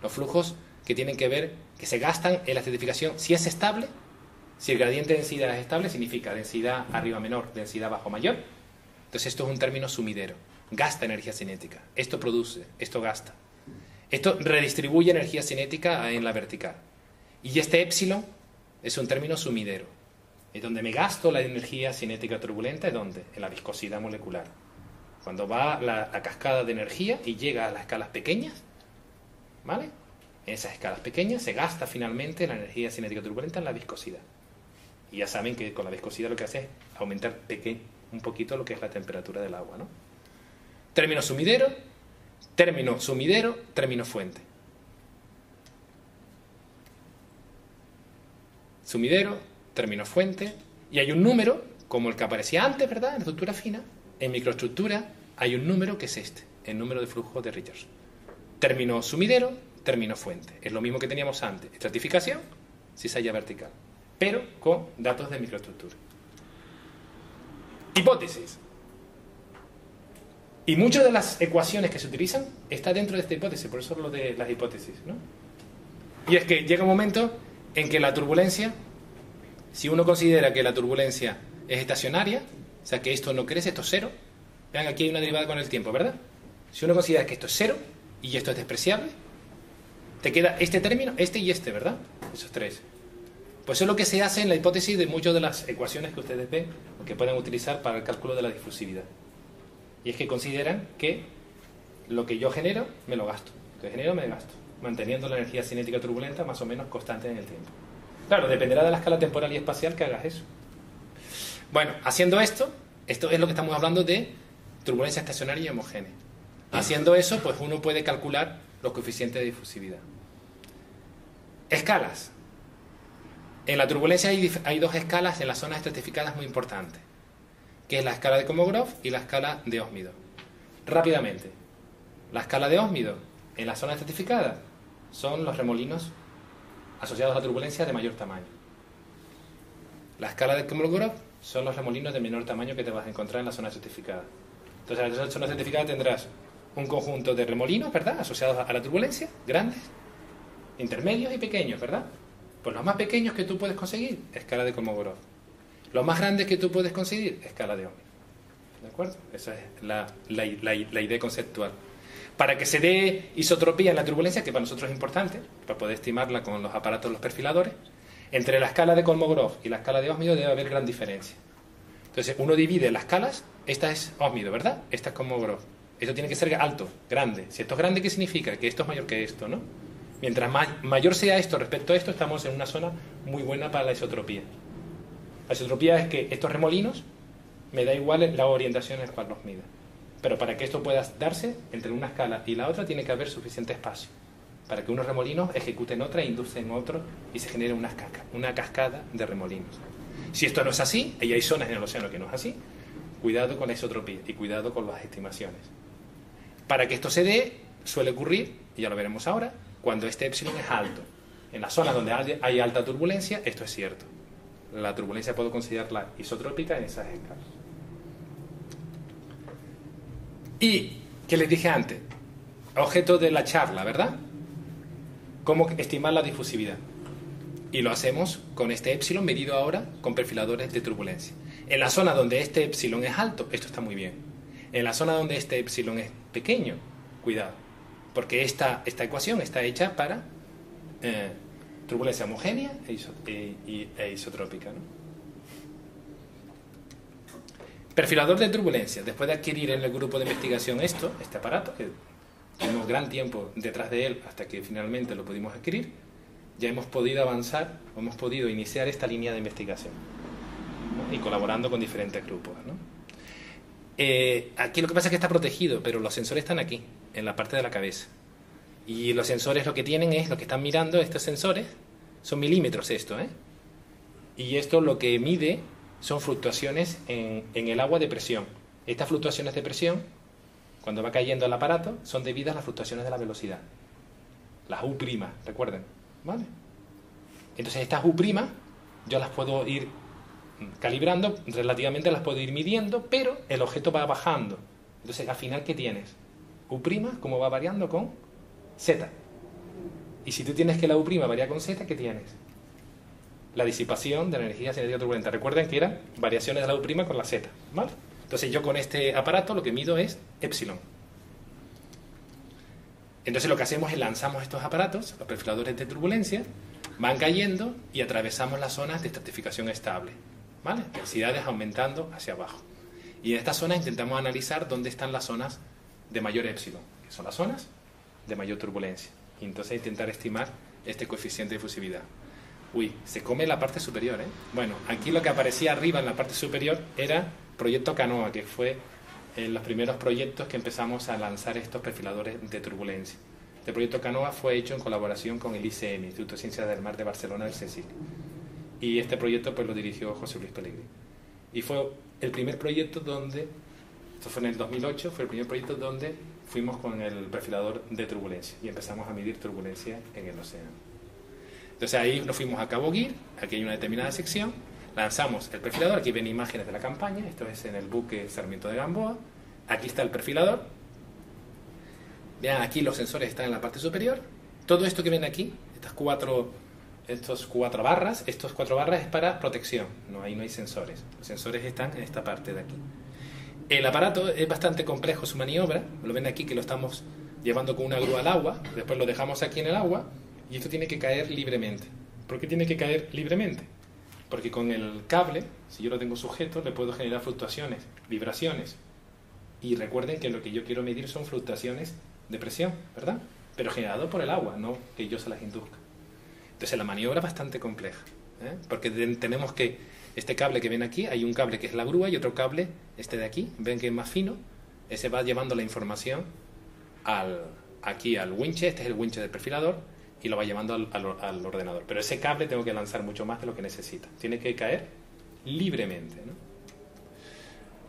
Los flujos que tienen que ver, que se gastan en la estratificación. Si es estable, si el gradiente de densidad es estable, significa densidad arriba menor, densidad abajo mayor. Entonces esto es un término sumidero. Gasta energía cinética. Esto produce, esto gasta. Esto redistribuye energía cinética en la vertical. Y este épsilon es un término sumidero. Es donde me gasto la energía cinética turbulenta, ¿es dónde? En la viscosidad molecular. Cuando va la cascada de energía y llega a las escalas pequeñas, ¿vale? En esas escalas pequeñas se gasta finalmente la energía cinética turbulenta en la viscosidad. Y ya saben que con la viscosidad lo que hace es aumentar un poquito lo que es la temperatura del agua, ¿no? Término sumidero, término fuente. Sumidero, término fuente, y hay un número, como el que aparecía antes, ¿verdad? En estructura fina. En microestructura hay un número que es este, el número de flujo de Richardson. Término sumidero, término fuente. Es lo mismo que teníamos antes. Estratificación, cizalla vertical, pero con datos de microestructura. Hipótesis. Y muchas de las ecuaciones que se utilizan está dentro de esta hipótesis, por eso lo de las hipótesis, ¿no? Y es que llega un momento en que la turbulencia, si uno considera que la turbulencia es estacionaria, o sea que esto no crece, esto es cero, vean aquí hay una derivada con el tiempo, ¿verdad? Si uno considera que esto es cero y esto es despreciable, te queda este término, este y este, ¿verdad? Esos tres. Pues eso es lo que se hace en la hipótesis de muchas de las ecuaciones que ustedes ven o que pueden utilizar para el cálculo de la difusividad. Y es que consideran que lo que yo genero, me lo gasto. Lo que genero, me gasto. Manteniendo la energía cinética turbulenta más o menos constante en el tiempo. Claro, dependerá de la escala temporal y espacial que hagas eso. Bueno, haciendo esto es lo que estamos hablando de turbulencia estacionaria y homogénea. Haciendo eso, pues uno puede calcular los coeficientes de difusividad. Escalas. En la turbulencia hay dos escalas en las zonas estratificadas muy importantes, que es la escala de Kolmogorov y la escala de Ósmido. Rápidamente, la escala de Ósmido en la zona estratificada son los remolinos asociados a la turbulencia de mayor tamaño. La escala de Kolmogorov son los remolinos de menor tamaño que te vas a encontrar en la zona estratificada. Entonces, en la zona estratificada tendrás un conjunto de remolinos, ¿verdad?, asociados a la turbulencia, grandes, intermedios y pequeños, ¿verdad? Pues los más pequeños que tú puedes conseguir, escala de Kolmogorov. Los más grandes que tú puedes conseguir, escala de Ósmido. ¿De acuerdo? Esa es la idea conceptual. Para que se dé isotropía en la turbulencia, que para nosotros es importante, para poder estimarla con los aparatos, los perfiladores, entre la escala de Kolmogorov y la escala de Ósmido debe haber gran diferencia. Entonces, uno divide las escalas, esta es Ósmido, ¿verdad? Esta es Kolmogorov. Esto tiene que ser alto, grande. Si esto es grande, ¿qué significa? Que esto es mayor que esto, ¿no? Mientras mayor sea esto respecto a esto, estamos en una zona muy buena para la isotropía. La isotropía es que estos remolinos, me da igual la orientación en la cual los mida. Pero para que esto pueda darse, entre una escala y la otra, tiene que haber suficiente espacio para que unos remolinos ejecuten otra, inducen otro y se genere una cascada de remolinos. Si esto no es así, y hay zonas en el océano que no es así, cuidado con la isotropía y cuidado con las estimaciones. Para que esto se dé, suele ocurrir, y ya lo veremos ahora, cuando este epsilon es alto. En la zona donde hay alta turbulencia, esto es cierto. La turbulencia puedo considerarla isotrópica en esas escalas. Y, ¿qué les dije antes? Objeto de la charla, ¿verdad? ¿Cómo estimar la difusividad? Y lo hacemos con este epsilon medido ahora con perfiladores de turbulencia. En la zona donde este epsilon es alto, esto está muy bien. En la zona donde este epsilon es pequeño, cuidado, porque esta ecuación está hecha para turbulencia homogénea e isotrópica, ¿no? Perfilador de turbulencia. Después de adquirir en el grupo de investigación este aparato, que tuvimos gran tiempo detrás de él hasta que finalmente lo pudimos adquirir, ya hemos podido avanzar, hemos podido iniciar esta línea de investigación, ¿no? Y colaborando con diferentes grupos, ¿no? Aquí lo que pasa es que está protegido, pero los sensores están aquí, en la parte de la cabeza. Y los sensores lo que tienen es, lo que están mirando estos sensores, son milímetros esto, ¿eh? Y esto lo que mide son fluctuaciones en el agua de presión. Estas fluctuaciones de presión, cuando va cayendo el aparato, son debidas a las fluctuaciones de la velocidad. Las U', recuerden, ¿vale? Entonces estas U', yo las puedo ir calibrando, relativamente las puedo ir midiendo, pero el objeto va bajando. Entonces, al final, ¿qué tienes? U', ¿cómo va variando? Con Z. Y si tú tienes que la U' varía con Z, ¿qué tienes? La disipación de la energía cinética turbulenta. Recuerden que eran variaciones de la U' con la Z, ¿vale? Entonces, yo con este aparato lo que mido es epsilon. Entonces, lo que hacemos es lanzamos estos aparatos, los perfiladores de turbulencia, van cayendo y atravesamos las zonas de estratificación estable, ¿vale? Densidades aumentando hacia abajo. Y en esta zona intentamos analizar dónde están las zonas de mayor epsilon, que son las zonas de mayor turbulencia. Y entonces intentar estimar este coeficiente de difusividad. Uy, se come la parte superior, ¿eh? Bueno, aquí lo que aparecía arriba en la parte superior era Proyecto Canoa, que fue los primeros proyectos que empezamos a lanzar estos perfiladores de turbulencia. Este proyecto Canoa fue hecho en colaboración con el ICM, Instituto de Ciencias del Mar de Barcelona del CSIC. Y este proyecto pues lo dirigió José Luis Pellegrini. Y fue el primer proyecto donde, esto fue en el 2008, fue el primer proyecto donde fuimos con el perfilador de turbulencia y empezamos a medir turbulencia en el océano. Entonces ahí nos fuimos a Cabo Gir, aquí hay una determinada sección, lanzamos el perfilador, aquí ven imágenes de la campaña, esto es en el buque Sarmiento de Gamboa, aquí está el perfilador, vean aquí los sensores están en la parte superior, todo esto que ven aquí, estas cuatro barras es para protección, ahí no hay sensores, los sensores están en esta parte de aquí. El aparato es bastante complejo su maniobra, lo ven aquí que lo estamos llevando con una grúa al agua, después lo dejamos aquí en el agua y esto tiene que caer libremente. ¿Por qué tiene que caer libremente? Porque con el cable, si yo lo tengo sujeto, le puedo generar fluctuaciones, vibraciones. Y recuerden que lo que yo quiero medir son fluctuaciones de presión, ¿verdad? Pero generado por el agua, no que yo se las induzca. Entonces la maniobra es bastante compleja, ¿eh? Porque tenemos que, este cable que ven aquí, hay un cable que es la grúa y otro cable, este de aquí, ven que es más fino, ese va llevando la información aquí al winche, este es el winche del perfilador, y lo va llevando al ordenador. Pero ese cable tengo que lanzar mucho más de lo que necesita. Tiene que caer libremente, ¿no?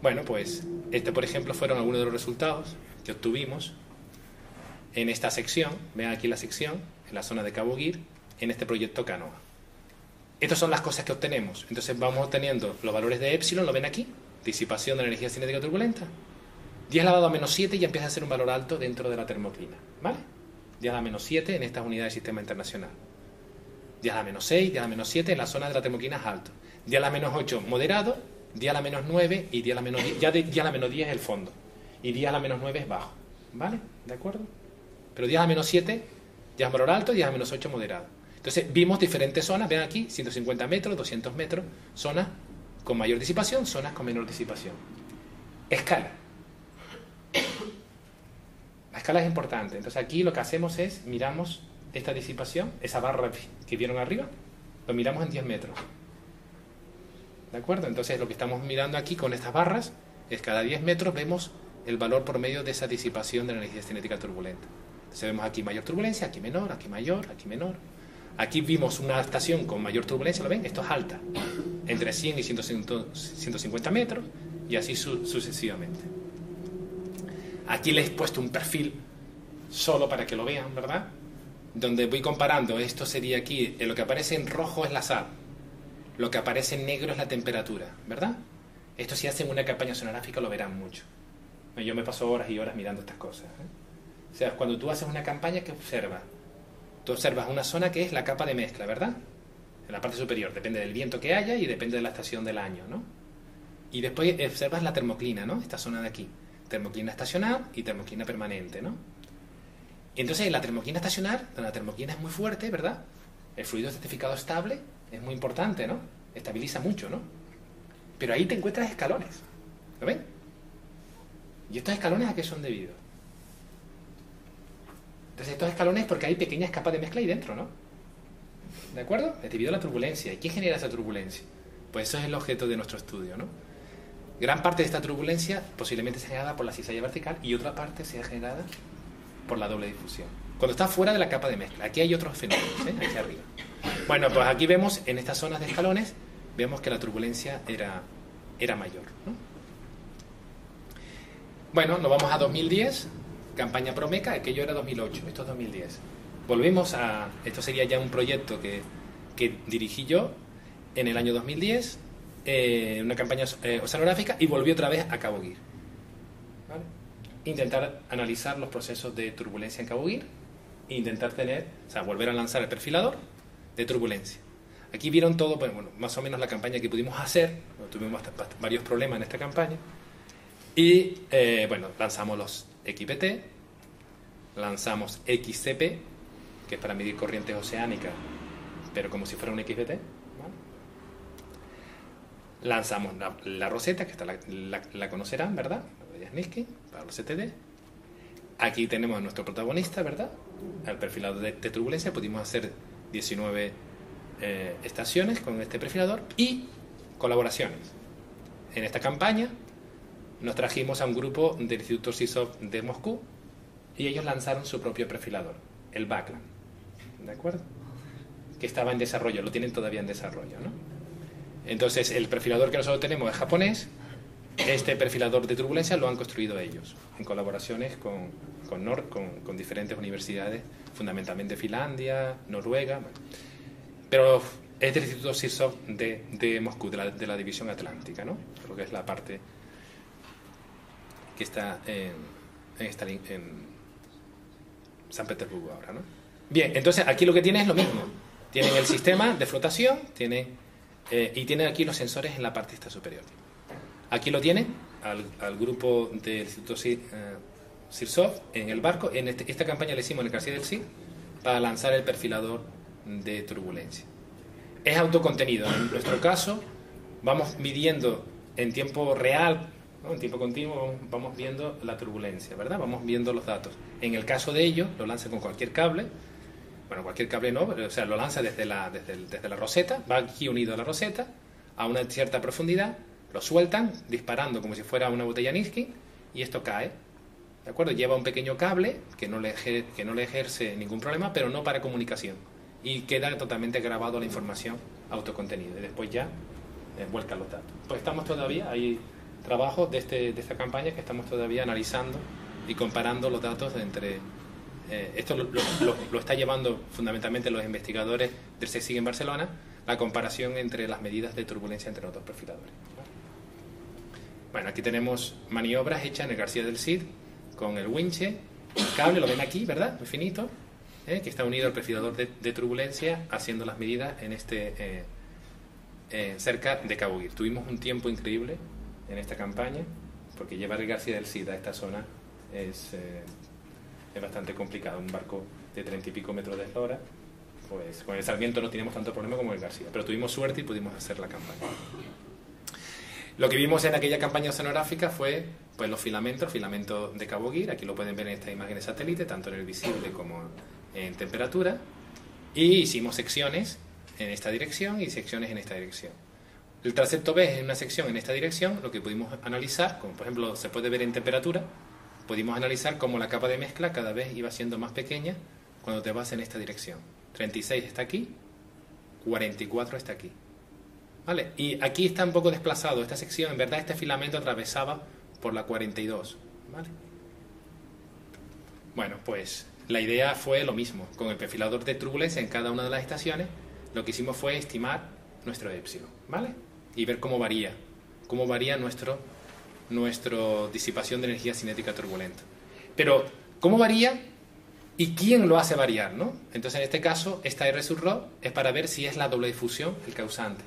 Bueno, pues este, por ejemplo, fueron algunos de los resultados que obtuvimos en esta sección. Vean aquí la sección, en la zona de Cabo Gir, en este proyecto Canoa. Estas son las cosas que obtenemos. Entonces vamos obteniendo los valores de epsilon, lo ven aquí, disipación de la energía cinética turbulenta. 10 elevado a menos 7 ya empieza a ser un valor alto dentro de la termoclina, ¿vale? 10 a la menos 7 en estas unidades del sistema internacional. 10 a la menos 6, 10 a la menos 7 en la zona de la termoclina es alto. 10 a la menos 8 moderado, 10 a la menos 9 y 10 a la menos 10. Ya 10 a la menos 10 es el fondo. Y 10 a la menos 9 es bajo. ¿Vale? ¿De acuerdo? Pero 10 a la menos 7 ya es valor alto, 10 a la menos 8 moderado. Entonces vimos diferentes zonas, vean aquí, 150 metros, 200 metros, zonas con mayor disipación, zonas con menor disipación. Escala. La escala es importante. Entonces aquí lo que hacemos es, miramos esta disipación, esa barra que vieron arriba, lo miramos en 10 metros. ¿De acuerdo? Entonces lo que estamos mirando aquí con estas barras, es cada 10 metros vemos el valor promedio de esa disipación de la energía cinética turbulenta. Entonces vemos aquí mayor turbulencia, aquí menor, aquí mayor, aquí menor. Aquí vimos una estación con mayor turbulencia, ¿lo ven? Esto es alta, entre 100 y 150 metros, y así sucesivamente. Aquí les he puesto un perfil solo para que lo vean, ¿verdad? Donde voy comparando, esto sería aquí, lo que aparece en rojo es la sal, lo que aparece en negro es la temperatura, ¿verdad? Esto si hacen una campaña oceanográfica lo verán mucho. Yo me paso horas y horas mirando estas cosas, ¿eh? O sea, cuando tú haces una campaña, ¿qué observas? Tú observas una zona que es la capa de mezcla, ¿verdad? En la parte superior, depende del viento que haya y depende de la estación del año, ¿no? Y después observas la termoclina, ¿no? Esta zona de aquí. Termoclina estacional y termoclina permanente, ¿no? Entonces, en la termoclina estacional, donde la termoclina es muy fuerte, ¿verdad? El fluido estratificado estable es muy importante, ¿no? Estabiliza mucho, ¿no? Pero ahí te encuentras escalones, ¿lo ven? ¿Y estos escalones a qué son debidos? Entonces, estos escalones porque hay pequeñas capas de mezcla ahí dentro, ¿no? ¿De acuerdo? Es debido a la turbulencia. ¿Y quién genera esa turbulencia? Pues eso es el objeto de nuestro estudio, ¿no? Gran parte de esta turbulencia posiblemente sea generada por la cizalla vertical y otra parte sea generada por la doble difusión. Cuando está fuera de la capa de mezcla. Aquí hay otros fenómenos, ¿eh? Aquí arriba. Bueno, pues aquí vemos, en estas zonas de escalones, vemos que la turbulencia era mayor, ¿no? Bueno, nos vamos a 2010, campaña Promeca, aquello era 2008, esto es 2010. Volvemos a... Esto sería ya un proyecto que dirigí yo en el año 2010, una campaña oceanográfica, y volví otra vez a Cabo Gir. ¿Vale? Intentar analizar los procesos de turbulencia en Cabo Gir e intentar volver a lanzar el perfilador de turbulencia. Aquí vieron todo, bueno, más o menos la campaña que pudimos hacer. Tuvimos varios problemas en esta campaña. Y, lanzamos los XPT, lanzamos XCP, que es para medir corrientes oceánicas, pero como si fuera un XPT, ¿vale? Lanzamos la Rosetta, que la conocerán, ¿verdad? La de Jasniski, para los CTD. Aquí tenemos a nuestro protagonista, ¿verdad? El perfilador de turbulencia. Pudimos hacer 19 estaciones con este perfilador y colaboraciones. En esta campaña nos trajimos a un grupo del Instituto SISOV de Moscú y ellos lanzaron su propio perfilador, el Backland, ¿de acuerdo? Que estaba en desarrollo, lo tienen todavía en desarrollo, ¿no? Entonces, el perfilador que nosotros tenemos es japonés. Este perfilador de turbulencia lo han construido ellos, en colaboraciones con diferentes universidades, fundamentalmente Finlandia, Noruega, pero es del Instituto SISOV de Moscú, de la División Atlántica, ¿no? Lo que es la parte que está en San Petersburgo ahora, ¿no? Bien, entonces aquí lo que tiene es lo mismo. Tienen el sistema de flotación, y tienen aquí los sensores en la parte esta superior. Aquí lo tienen, al grupo del Instituto SISOV en el barco. En esta campaña le hicimos en el García del Cid para lanzar el perfilador de turbulencia. Es autocontenido. En nuestro caso, vamos midiendo en tiempo real, ¿no? En tiempo continuo, vamos viendo la turbulencia, ¿verdad? Vamos viendo los datos. En el caso de ellos, lo lanza con cualquier cable. Bueno, cualquier cable no, pero, o sea, lo lanza desde la roseta, va aquí unido a la roseta, a una cierta profundidad, lo sueltan, disparando como si fuera una botella Niskin, y esto cae, ¿de acuerdo? Lleva un pequeño cable que no le ejerce ningún problema, pero no para comunicación, y queda totalmente grabado la información autocontenida, y después ya vuelcan los datos. Pues estamos todavía, hay trabajos de esta campaña que estamos todavía analizando y comparando los datos entre... esto lo está llevando fundamentalmente los investigadores del CSIC en Barcelona, la comparación entre las medidas de turbulencia entre los dos perfiladores. Bueno, aquí tenemos maniobras hechas en el García del Cid con el winche, el cable, lo ven aquí, ¿verdad? Muy finito, que está unido al perfilador de turbulencia, haciendo las medidas en cerca de Cabo Gir. Tuvimos un tiempo increíble en esta campaña, porque llevar el García del Cid a esta zona es bastante complicado. Un barco de 30 y pico metros de eslora, pues con el Sarmiento no teníamos tanto problema como el García, pero tuvimos suerte y pudimos hacer la campaña. Lo que vimos en aquella campaña oceanográfica fue pues los filamentos de Cabo Gir. Aquí lo pueden ver en esta imagen de satélite, tanto en el visible como en temperatura, y hicimos secciones en esta dirección y secciones en esta dirección. El transepto B es una sección en esta dirección. Lo que pudimos analizar, como por ejemplo se puede ver en temperatura, pudimos analizar cómo la capa de mezcla cada vez iba siendo más pequeña cuando te vas en esta dirección. 36 está aquí, 44 está aquí. ¿Vale? Y aquí está un poco desplazado esta sección. En verdad este filamento atravesaba por la 42. ¿Vale? Bueno, pues la idea fue lo mismo. Con el perfilador de turbulencia en cada una de las estaciones, lo que hicimos fue estimar nuestro épsilon, ¿vale? Y ver cómo varía nuestra disipación de energía cinética turbulenta. Pero, ¿cómo varía y quién lo hace variar, ¿no? Entonces, en este caso, esta R sub rho es para ver si es la doble difusión el causante.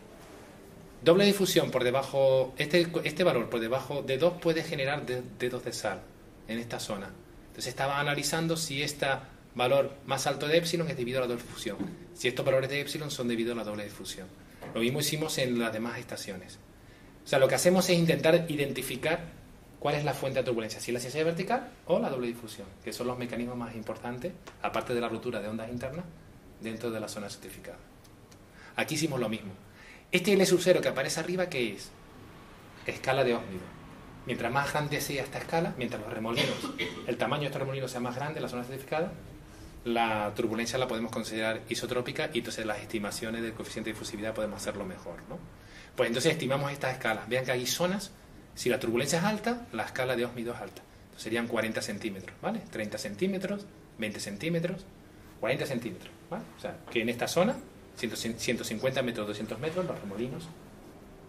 Doble difusión por debajo, este valor por debajo de 2 puede generar dedos de sal en esta zona. Entonces estaba analizando si este valor más alto de épsilon es debido a la doble difusión, si estos valores de épsilon son debido a la doble difusión. Lo mismo hicimos en las demás estaciones. O sea, lo que hacemos es intentar identificar cuál es la fuente de turbulencia, si es la cizalla vertical o la doble difusión, que son los mecanismos más importantes, aparte de la ruptura de ondas internas, dentro de la zona certificada. Aquí hicimos lo mismo. Este L sub 0 que aparece arriba, ¿qué es? Escala de Ósmido. Mientras más grande sea esta escala, mientras los remolinos, el tamaño de estos remolinos sea más grande en la zona certificada, la turbulencia la podemos considerar isotrópica y entonces las estimaciones del coeficiente de difusividad podemos hacerlo mejor, ¿no? Pues entonces estimamos estas escalas. Vean que hay zonas, si la turbulencia es alta, la escala de Ósmido es alta. Entonces serían 40 centímetros, ¿vale? 30 centímetros, 20 centímetros, 40 centímetros, ¿vale? O sea, que en esta zona, 150 metros, 200 metros, los remolinos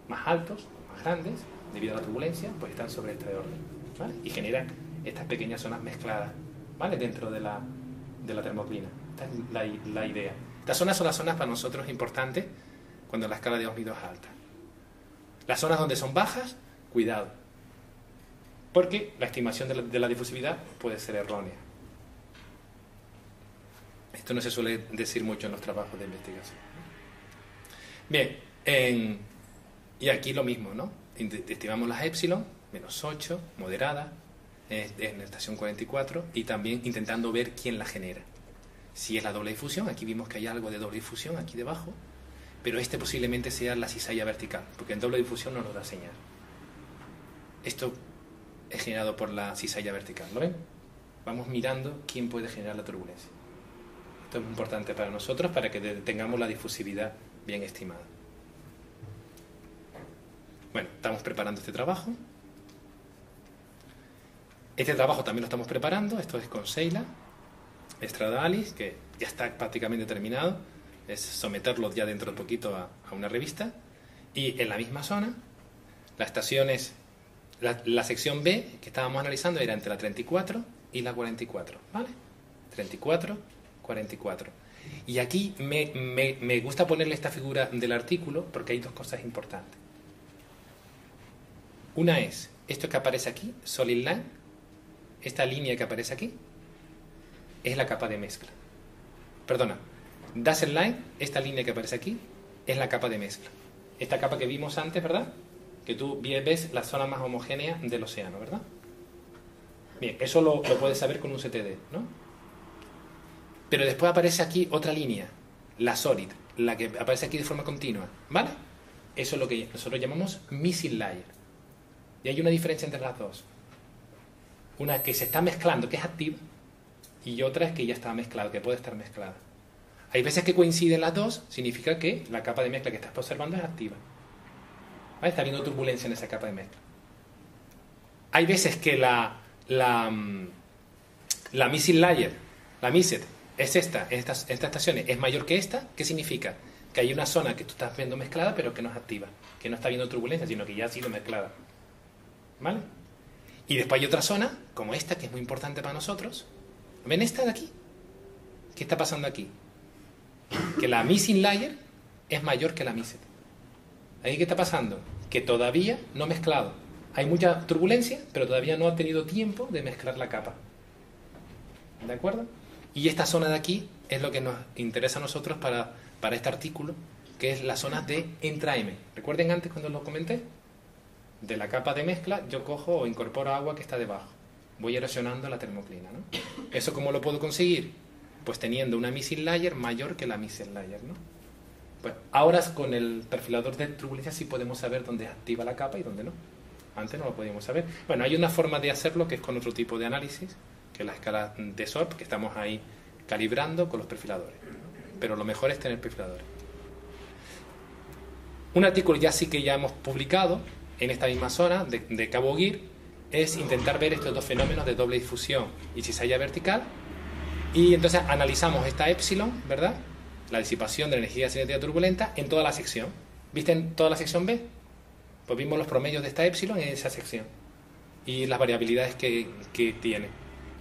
más altos, más grandes, debido a la turbulencia, pues están sobre este orden, ¿vale? Y generan estas pequeñas zonas mezcladas, ¿vale? Dentro de la termoclina. Esta es la idea. Estas zonas son las zonas para nosotros importantes cuando la escala de Ósmido es alta. Las zonas donde son bajas, cuidado, porque la estimación de la difusividad puede ser errónea. Esto no se suele decir mucho en los trabajos de investigación. Bien, y aquí lo mismo, ¿no? Estimamos las épsilon, menos 8, moderada, en la estación 44, y también intentando ver quién la genera. Si es la doble difusión, aquí vimos que hay algo de doble difusión aquí debajo, pero este posiblemente sea la cizalla vertical, porque en doble difusión no nos da señal. Esto es generado por la cizalla vertical, ¿lo ven? Vamos mirando quién puede generar la turbulencia. Esto es muy importante para nosotros, para que tengamos la difusividad bien estimada. Bueno, estamos preparando este trabajo. Este trabajo también lo estamos preparando. Esto es con Sheila Stradalis, que ya está prácticamente terminado. Es someterlo ya dentro de poquito a una revista. Y en la misma zona, las estaciones, la sección B que estábamos analizando era entre la 34 y la 44, ¿vale? 34, 44. Y aquí me gusta ponerle esta figura del artículo porque hay dos cosas importantes. Una es esto que aparece aquí, solid line, esta línea que aparece aquí, es la capa de mezcla. Perdona, dotted line, esta línea que aparece aquí, es la capa de mezcla. Esta capa que vimos antes, ¿verdad? Que tú ves la zona más homogénea del océano, ¿verdad? Bien, eso lo puedes saber con un CTD, ¿no? Pero después aparece aquí otra línea, la solid, la que aparece aquí de forma continua, ¿vale? Eso es lo que nosotros llamamos missing layer. Y hay una diferencia entre las dos. Una que se está mezclando, que es activa, y otra es que ya está mezclada, que puede estar mezclada. Hay veces que coinciden las dos, significa que la capa de mezcla que estás observando es activa. ¿Vale? Está habiendo turbulencia en esa capa de mezcla. Hay veces que la missing layer, la misset, es esta, en estas estaciones, es mayor que esta. ¿Qué significa? Que hay una zona que tú estás viendo mezclada, pero que no es activa, que no está habiendo turbulencia, sino que ya ha sido mezclada. ¿Vale? Y después hay otra zona, como esta, que es muy importante para nosotros. ¿Ven esta de aquí? ¿Qué está pasando aquí? Que la missing layer es mayor que la misset. ¿Ahí qué está pasando? Que todavía no ha mezclado. Hay mucha turbulencia, pero todavía no ha tenido tiempo de mezclar la capa. ¿De acuerdo? Y esta zona de aquí es lo que nos interesa a nosotros para este artículo, que es la zona de entra-M. ¿Recuerden antes cuando lo comenté? De la capa de mezcla yo cojo o incorporo agua que está debajo. Voy erosionando la termoclina, ¿no? ¿Eso cómo lo puedo conseguir? Pues teniendo una missing layer mayor que la misset layer, ¿no? Pues ahora con el perfilador de turbulencia sí podemos saber dónde activa la capa y dónde no. Antes no lo podíamos saber. Bueno, hay una forma de hacerlo que es con otro tipo de análisis, que es la escala de SORP, que estamos ahí calibrando con los perfiladores. Pero lo mejor es tener perfiladores. Un artículo ya sí que ya hemos publicado en esta misma zona de Cabo Guir es intentar ver estos dos fenómenos de doble difusión y cizalla vertical, y entonces analizamos esta épsilon, ¿verdad?, la disipación de la energía cinética turbulenta en toda la sección. ¿Viste en toda la sección B? Pues vimos los promedios de esta épsilon en esa sección y las variabilidades que tiene.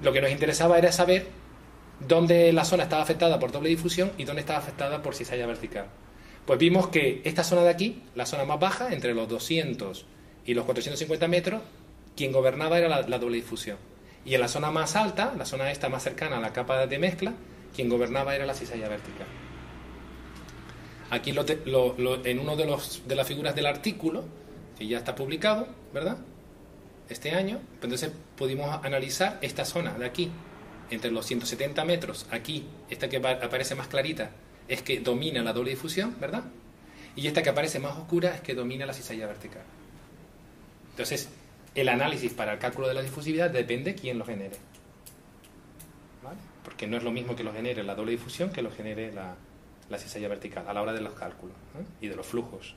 Lo que nos interesaba era saber dónde la zona estaba afectada por doble difusión y dónde estaba afectada por cizalla vertical. Pues vimos que esta zona de aquí, la zona más baja, entre los 200 y los 450 metros, quien gobernaba era la doble difusión. Y en la zona más alta, la zona esta más cercana a la capa de mezcla, quien gobernaba era la cizalla vertical. Aquí en uno de las figuras del artículo, que ya está publicado, ¿verdad?, este año, entonces pudimos analizar esta zona de aquí, entre los 170 metros, aquí, esta que aparece más clarita, es que domina la doble difusión, ¿verdad?, y esta que aparece más oscura es que domina la cizalla vertical. Entonces, el análisis para el cálculo de la difusividad depende de quién lo genere, ¿vale? Porque no es lo mismo que lo genere la doble difusión que lo genere la cizalla vertical a la hora de los cálculos, ¿eh?, y de los flujos.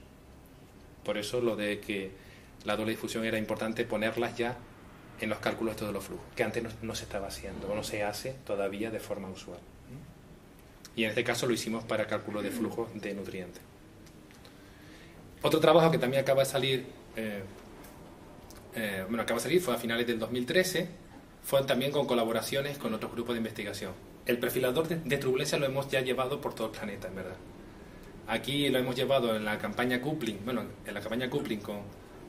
Por eso lo de que la doble difusión era importante ponerlas ya en los cálculos de todos los flujos, que antes no se estaba haciendo o no se hace todavía de forma usual. Y en este caso lo hicimos para cálculo de flujos de nutrientes. Otro trabajo que también acaba de salir, fue a finales del 2013, fue también con colaboraciones con otros grupos de investigación. El perfilador de turbulencia lo hemos ya llevado por todo el planeta, en verdad. Aquí lo hemos llevado en la campaña Coupling,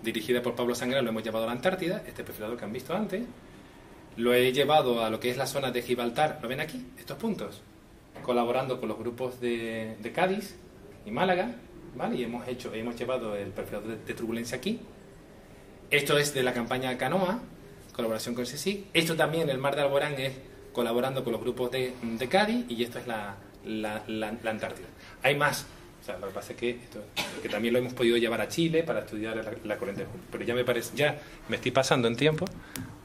dirigida por Pablo Sangrar, lo hemos llevado a la Antártida, este perfilador que han visto antes. Lo he llevado a lo que es la zona de Gibraltar, ¿lo ven aquí? Estos puntos. Colaborando con los grupos de Cádiz y Málaga, ¿vale? Y hemos llevado el perfilador de turbulencia aquí. Esto es de la campaña Canoa, colaboración con CSIC. Esto también, el Mar de Alborán, es colaborando con los grupos de Cádiz, y esto es la Antártida. Hay más. O sea, lo que pasa es que también lo hemos podido llevar a Chile para estudiar la corriente de Hooke. Pero ya me estoy pasando en tiempo,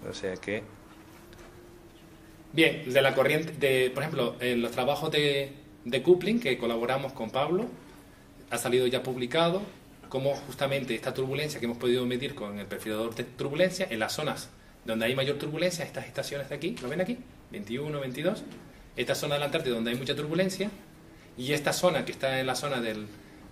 o sea que... Bien, de la corriente, por ejemplo, en los trabajos de coupling que colaboramos con Pablo, ha salido ya publicado cómo justamente esta turbulencia que hemos podido medir con el perfilador de turbulencia, en las zonas donde hay mayor turbulencia, estas estaciones de aquí, ¿lo ven aquí? 21, 22, esta zona de la Antártida donde hay mucha turbulencia, y esta zona que está en la zona del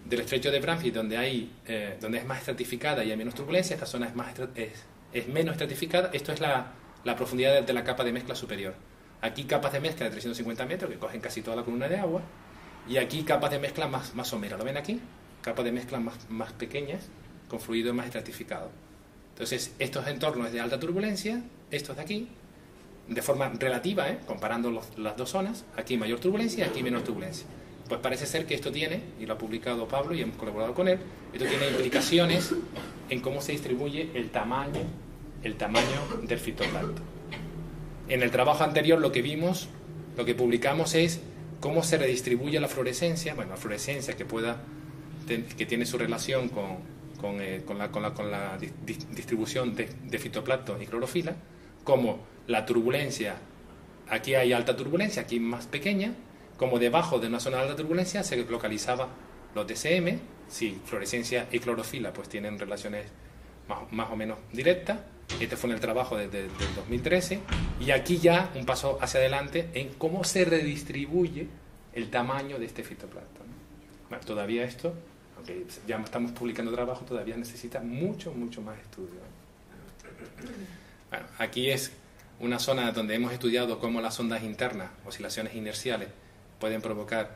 estrecho de Bransfield, donde es más estratificada y hay menos turbulencia, esta zona es menos estratificada. Esto es la profundidad de la capa de mezcla superior. Aquí capas de mezcla de 350 metros que cogen casi toda la columna de agua, y aquí capas de mezcla más someras, ¿lo ven aquí? Capas de mezcla más pequeñas, con fluido más estratificado. Entonces, estos entornos de alta turbulencia, estos de aquí, de forma relativa, comparando las dos zonas, aquí mayor turbulencia y aquí menor turbulencia. Pues parece ser que esto tiene, y lo ha publicado Pablo y hemos colaborado con él, esto tiene implicaciones en cómo se distribuye el tamaño del fitoplancton. En el trabajo anterior lo que publicamos es cómo se redistribuye la fluorescencia, la fluorescencia que tiene su relación con la distribución de fitoplancton y clorofila, como la turbulencia, aquí hay alta turbulencia, aquí más pequeña, como debajo de una zona de alta turbulencia se localizaba los DCM, si fluorescencia y clorofila pues tienen relaciones más o menos directas. Este fue en el trabajo desde el 2013, y aquí ya un paso hacia adelante en cómo se redistribuye el tamaño de este fitoplancton. Bueno, todavía esto, aunque ya estamos publicando trabajo, todavía necesita mucho más estudio. Bueno, aquí es una zona donde hemos estudiado cómo las ondas internas, oscilaciones inerciales, pueden provocar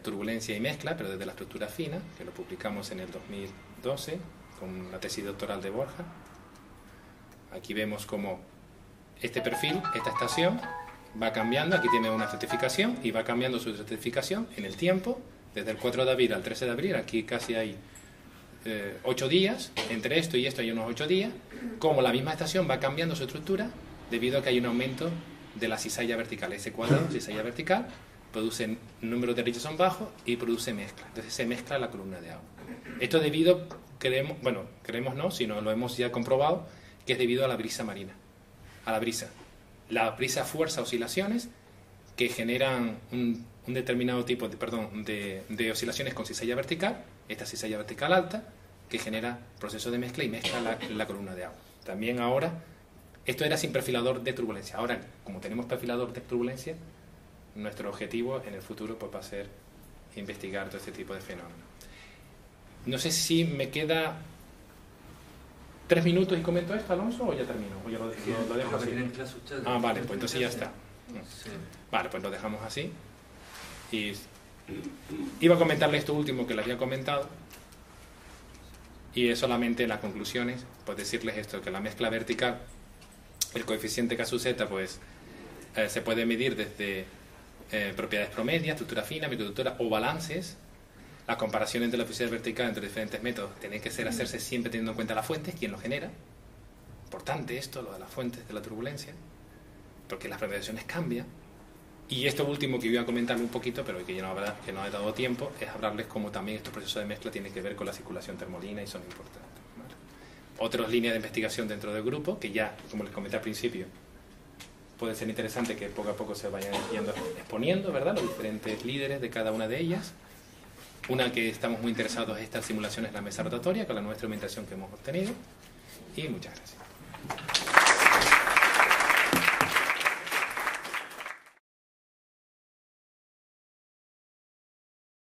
turbulencia y mezcla, pero desde la estructura fina, que lo publicamos en el 2012 con la tesis doctoral de Borja. Aquí vemos cómo este perfil, esta estación, va cambiando. Aquí tiene una estratificación y va cambiando su estratificación en el tiempo, desde el 4 de abril al 13 de abril. Aquí casi hay 8 días, entre esto y esto hay unos 8 días, como la misma estación va cambiando su estructura debido a que hay un aumento de la cizalla vertical. Ese cuadrado, cizalla vertical, produce número de Richardson bajo y produce mezcla. Entonces se mezcla la columna de agua. Esto debido creemos no, sino lo hemos ya comprobado, que es debido a la brisa marina, a la brisa. La brisa fuerza oscilaciones que generan un determinado tipo de oscilaciones con cizalla vertical, esta cizalla vertical alta, que genera procesos de mezcla y mezcla la columna de agua. También ahora, esto era sin perfilador de turbulencia. Ahora, como tenemos perfilador de turbulencia, nuestro objetivo en el futuro pues, va a ser investigar todo este tipo de fenómenos. No sé si me queda 3 minutos y comento esto, Alonso, o ya termino, o ya lo dejo así. Ah, vale, pues entonces ya está. Vale, pues lo dejamos así. Y iba a comentarle esto último que le había comentado, y es solamente las conclusiones, pues decirles esto, que la mezcla vertical, el coeficiente K/Z, pues se puede medir desde propiedades promedias, estructura fina, microestructura o balances. La comparación entre la eficiencia vertical entre diferentes métodos tiene que hacerse siempre teniendo en cuenta las fuentes, quién lo genera. Importante esto, lo de las fuentes de la turbulencia, porque las predicciones cambian. Y esto último que iba a comentarle un poquito, pero que no he dado tiempo, es hablarles cómo también estos procesos de mezcla tienen que ver con la circulación termolina y son importantes, ¿vale? Otras líneas de investigación dentro del grupo, que ya, como les comenté al principio, puede ser interesante que poco a poco se vayan yendo exponiendo, ¿verdad?, los diferentes líderes de cada una de ellas. Una que estamos muy interesados es estas simulaciones de la mesa rotatoria, con la nueva instrumentación que hemos obtenido. Y muchas gracias.